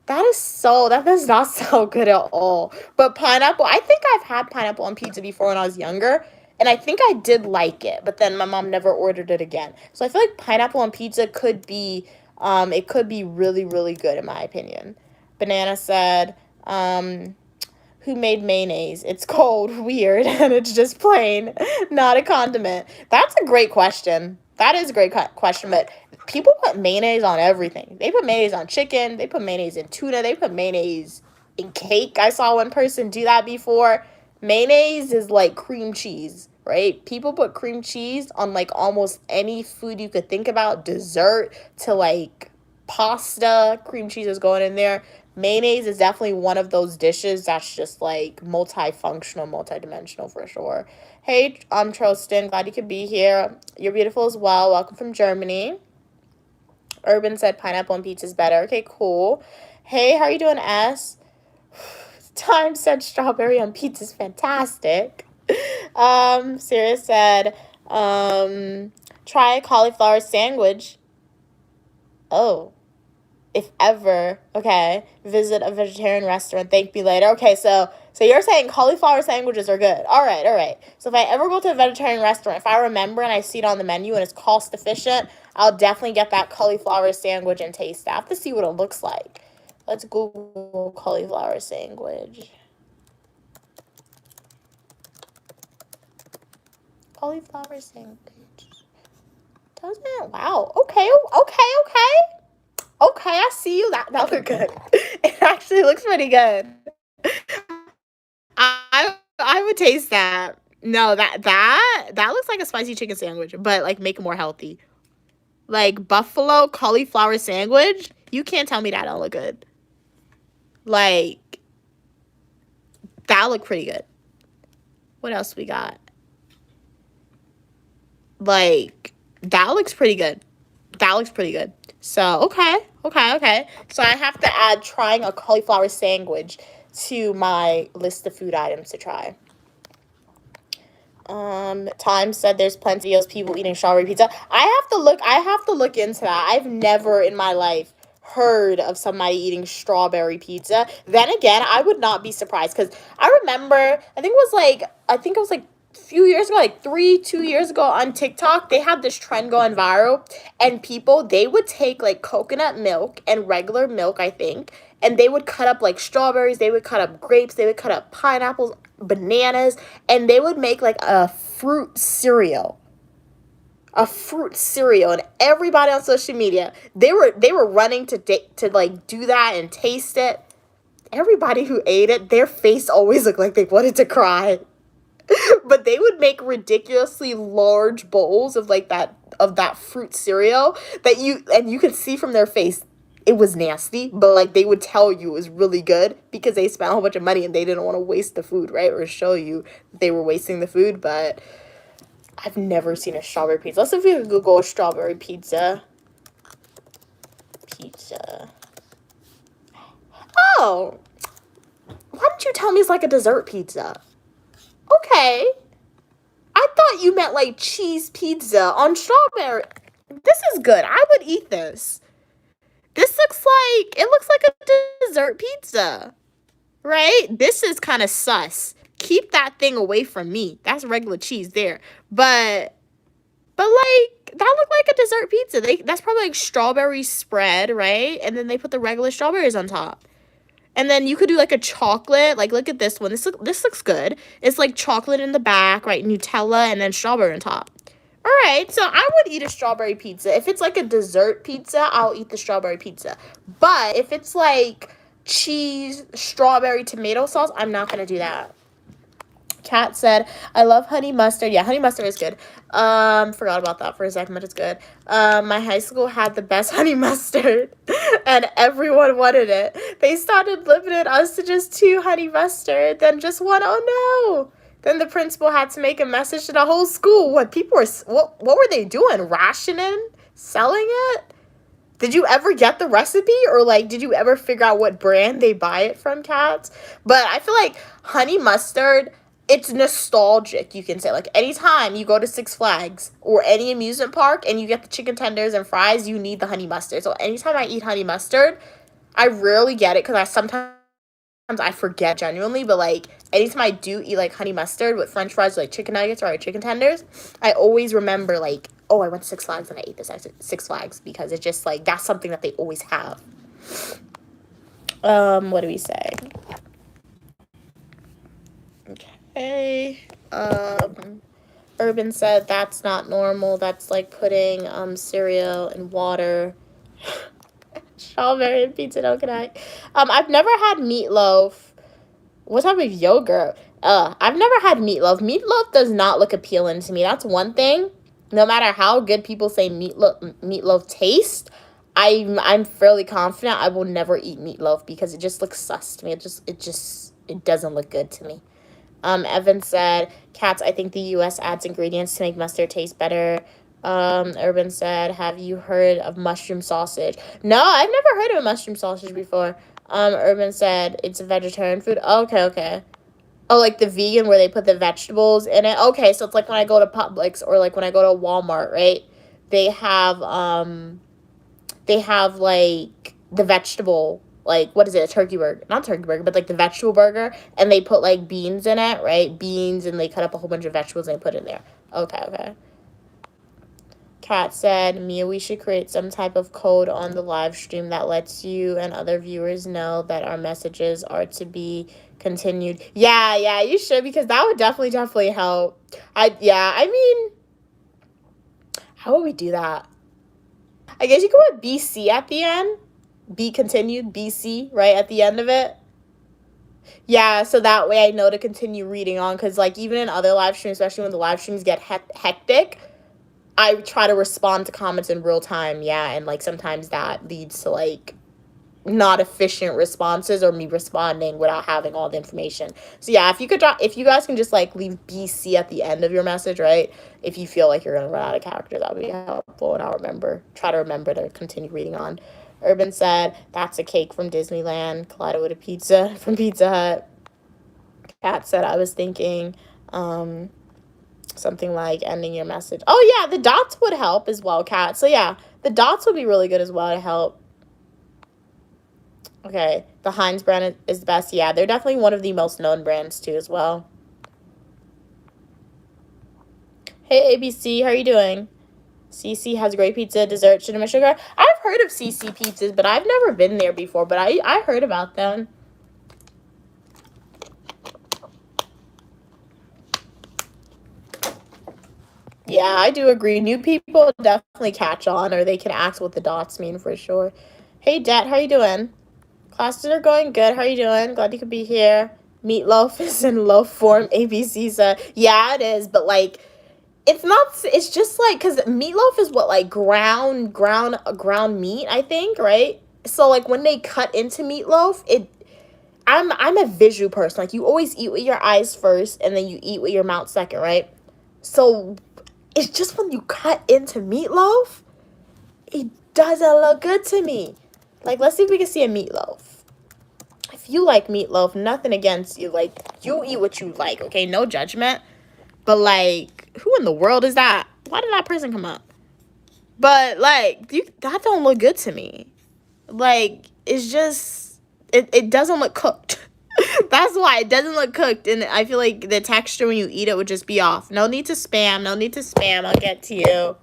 That does not sound good at all. But pineapple, I think I've had pineapple on pizza before when I was younger, and I think I did like it, but then my mom never ordered it again. So I feel like pineapple on pizza could be really, really good in my opinion. Banana said, who made mayonnaise? It's cold, weird, and it's just plain, not a condiment. That's a great question. That is a great question, but people put mayonnaise on everything. They put mayonnaise on chicken. They put mayonnaise in tuna. They put mayonnaise in cake. I saw one person do that before. Mayonnaise is like cream cheese, right? People put cream cheese on like almost any food you could think about, dessert to like pasta. Cream cheese is going in there. Mayonnaise is definitely one of those dishes that's just like multifunctional, multidimensional for sure. Hey, Trostin, glad you could be here. You're beautiful as well. Welcome from Germany. Urban said pineapple on pizza is better. Okay, cool. Hey, how are you doing, S? Time said strawberry on pizza is fantastic. Sirius said, try a cauliflower sandwich. Oh. If ever, okay, visit a vegetarian restaurant, thank me later. Okay, so you're saying cauliflower sandwiches are good. All right. So if I ever go to a vegetarian restaurant, if I remember and I see it on the menu and it's cost efficient, I'll definitely get that cauliflower sandwich and taste it. I have to see what it looks like. Let's Google cauliflower sandwich. Cauliflower sandwich. Doesn't it? Wow. Okay. Okay, I see you. That look good. It actually looks pretty good. I would taste that. No, that looks like a spicy chicken sandwich, but like make it more healthy. Like buffalo cauliflower sandwich. You can't tell me that don't look good. Like that look pretty good. What else we got? Like that looks pretty good. So, okay. So I have to add trying a cauliflower sandwich to my list of food items to try. Time said there's plenty of people eating strawberry pizza. I have to look into that. I've never in my life heard of somebody eating strawberry pizza. Then again, I would not be surprised because I remember, I think it was like few years ago, like 2 years ago on TikTok, they had this trend going viral, and they would take like coconut milk and regular milk, I think, and they would cut up like strawberries, they would cut up grapes, they would cut up pineapples, bananas, and they would make like a fruit cereal. And everybody on social media, they were running to like do that and taste it. Everybody who ate it, their face always looked like they wanted to cry. But they would make ridiculously large bowls of that fruit cereal that you could see from their face it was nasty, but like they would tell you it was really good because they spent a whole bunch of money and they didn't want to waste the food, right? Or show you they were wasting the food. But I've never seen a strawberry pizza. Let's see if we can Google strawberry pizza. Pizza. Oh. Why didn't you tell me it's like a dessert pizza? Okay. I thought you meant like cheese pizza on strawberry. This is good. I would eat this. It looks like a dessert pizza. Right? This is kind of sus. Keep that thing away from me. That's regular cheese there. But like, that looked like a dessert pizza. That's probably like strawberry spread, right? And then they put the regular strawberries on top. And then you could do like a chocolate. Like, look at this one. This looks good. It's like chocolate in the back, right? Nutella and then strawberry on top. All right, so I would eat a strawberry pizza. If it's like a dessert pizza, I'll eat the strawberry pizza. But if it's like cheese, strawberry, tomato sauce, I'm not going to do that. Kat said, I love honey mustard. Yeah, honey mustard is good. Forgot about that for a second, but it's good. My high school had the best honey mustard, and everyone wanted it. They started limiting us to just 2 honey mustard, then just 1. Oh, no. Then the principal had to make a message to the whole school. What were they doing? Rationing? Selling it? Did you ever get the recipe? Or, like, did you ever figure out what brand they buy it from, Cats? But I feel like honey mustard, it's nostalgic, you can say. Like, anytime you go to Six Flags or any amusement park and you get the chicken tenders and fries, you need the honey mustard. So anytime I eat honey mustard, I rarely get it because sometimes I forget genuinely, but like anytime I do eat like honey mustard with french fries or like chicken nuggets or like chicken tenders, I always remember like, oh, I went to Six Flags and I ate this at Six Flags because it's just like, that's something that they always have. What do we say? Okay. Urban said that's not normal. That's like putting cereal in water. Strawberry and pizza, no can I? I've never had meatloaf. What type of yogurt? I've never had meatloaf. Meatloaf does not look appealing to me. That's one thing. No matter how good people say meatloaf tastes, I'm fairly confident I will never eat meatloaf because it just looks sus to me. It doesn't look good to me. Evan said, Cats, I think the U.S. adds ingredients to make mustard taste better. Urban said, have you heard of mushroom sausage? No, I've never heard of mushroom sausage before. Urban said, it's a vegetarian food. Okay. Oh, like the vegan where they put the vegetables in it. Okay, so it's like when I go to Publix or like when I go to Walmart, right? They have like the vegetable, like, what is it, a turkey burger? Not turkey burger, but like the vegetable burger, and they put like beans in it, right? Beans, and they cut up a whole bunch of vegetables and they put it in there. Okay. Kat said, Mia, we should create some type of code on the live stream that lets you and other viewers know that our messages are to be continued. Yeah, you should, because that would definitely help. I mean, how would we do that? I guess you could put BC at the end. Be continued, BC, right, at the end of it. Yeah, so that way I know to continue reading on, because, like, even in other live streams, especially when the live streams get hectic, I try to respond to comments in real time, yeah, and, like, sometimes that leads to, like, not efficient responses or me responding without having all the information. So, yeah, if you guys can just, like, leave BC at the end of your message, right, if you feel like you're going to run out of characters, that would be helpful, and I'll try to remember to continue reading on. Urban said, that's a cake from Disneyland, collided with a pizza from Pizza Hut. Kat said, I was thinking, something like ending your message. Oh, yeah, the dots would help as well, Kat. So, yeah, the dots would be really good as well to help. Okay, the Heinz brand is the best. Yeah, they're definitely one of the most known brands, too, as well. Hey, ABC, how are you doing? CC has great pizza, dessert, cinnamon sugar. I've heard of CC pizzas, but I've never been there before, but I heard about them. Yeah, I do agree. New people definitely catch on, or they can ask what the dots mean for sure. Hey, Det, how you doing? Classes are going good. How you doing? Glad you could be here. Meatloaf is in loaf form. ABC said, yeah, it is, but, like, it's just, like, because meatloaf is what, like, ground meat, I think, right? So, like, when they cut into meatloaf, I'm a visual person. Like, you always eat with your eyes first, and then you eat with your mouth second, right? So it's just when you cut into meatloaf, it doesn't look good to me. Like, let's see if we can see a meatloaf. If you like meatloaf, nothing against you. Like, you eat what you like, okay? No judgment. But, like, who in the world is that? Why did that person come up? But, like, that don't look good to me. Like, it's just, it doesn't look cooked. That's why it doesn't look cooked. And I feel like the texture when you eat it would just be off. No need to spam. No need to spam. I'll get to you.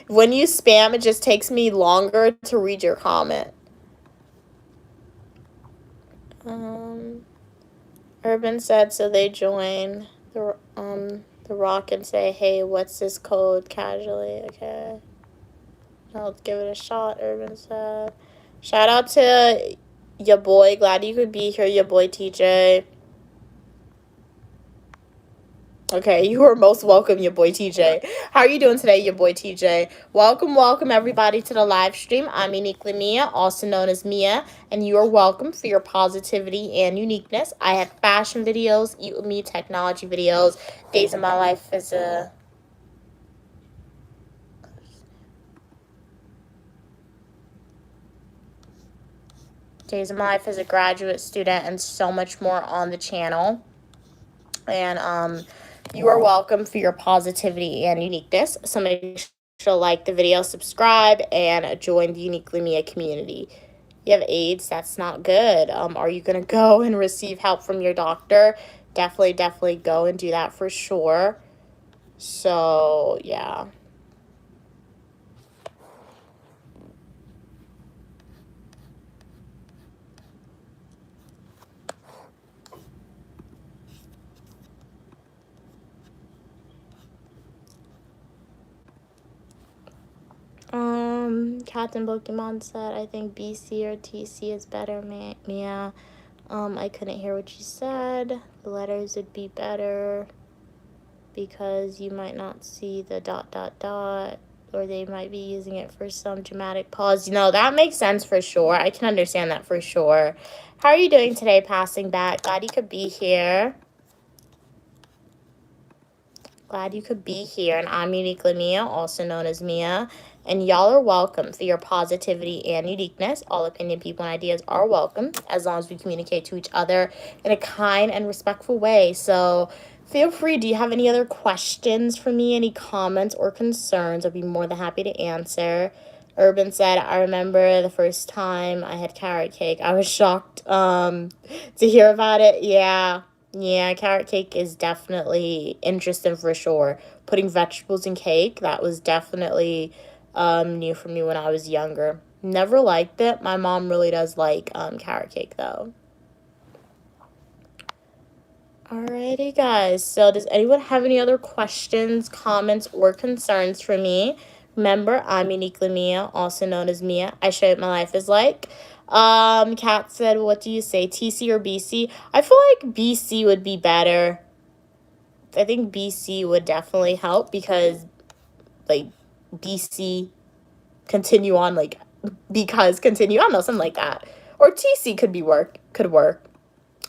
When you spam, it just takes me longer to read your comment. Urban said, so they join the Rock and say, hey, what's this code? Casually. Okay. I'll give it a shot, Urban said. Shout out to your boy. Glad you could be here, your boy TJ. Okay, you are most welcome, your boy TJ. How are you doing today, your boy TJ? Welcome, everybody to the live stream. I'm Uniquely Mia, also known as Mia, and you are welcome for your positivity and uniqueness. I have fashion videos, Eat With Me technology videos, days of my life as a... days of my life as a graduate student, and so much more on the channel. And, you are welcome for your positivity and uniqueness. So make sure to like the video, subscribe, and join the Uniquely Mia community. You have AIDS, that's not good. Are you going to go and receive help from your doctor? Definitely go and do that for sure. So, yeah. Captain Pokemon said, I think BC or TC is better, Mia. I couldn't hear what you said. The letters would be better because you might not see the ... or they might be using it for some dramatic pause. You know, that makes sense for sure. I can understand that for sure. How are you doing today, passing back? Glad you could be here. Glad you could be here. And I'm Uniquely Mia, also known as Mia. And y'all are welcome for your positivity and uniqueness. All opinion, people, and ideas are welcome as long as we communicate to each other in a kind and respectful way. So feel free. Do you have any other questions for me? Any comments or concerns? I'd be more than happy to answer. Urban said, I remember the first time I had carrot cake. I was shocked to hear about it. Yeah, carrot cake is definitely interesting for sure. Putting vegetables in cake, that was definitely new for me when I was younger. Never liked it. My mom really does like carrot cake though. Alrighty guys, so does anyone have any other questions, comments, or concerns for me? Remember, I'm Uniquely Mia, also known as Mia. I show you what my life is like. Kat said, what do you say, TC or BC? I feel like BC would be better. I think BC would definitely help because, like, BC continue on, like, because continue, I don't know, something like that. Or TC could work.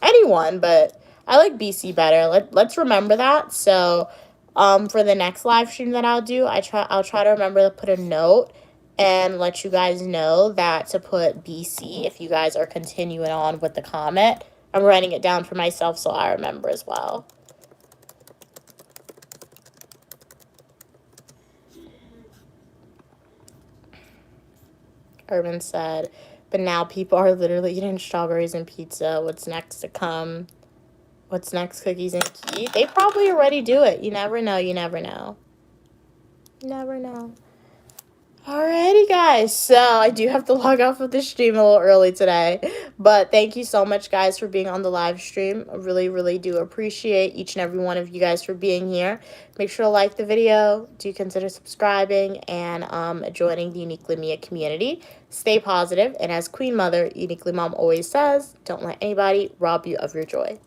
Anyone, but I like BC better. Let's remember that. So, for the next live stream that I'll do, I'll try to remember to put a note and let you guys know that to put BC if you guys are continuing on with the comment. I'm writing it down for myself so I remember as well. Urban said, but now people are literally eating strawberries and pizza. What's next to come? What's next, cookies and key? They probably already do it. You never know. You never know. Never know. Alrighty, guys. So I do have to log off of the stream a little early today. But thank you so much, guys, for being on the live stream. I really do appreciate each and every one of you guys for being here. Make sure to like the video. Do consider subscribing and joining the Uniquely Mia community. Stay positive. And as Queen Mother, Uniquely Mom always says, don't let anybody rob you of your joy.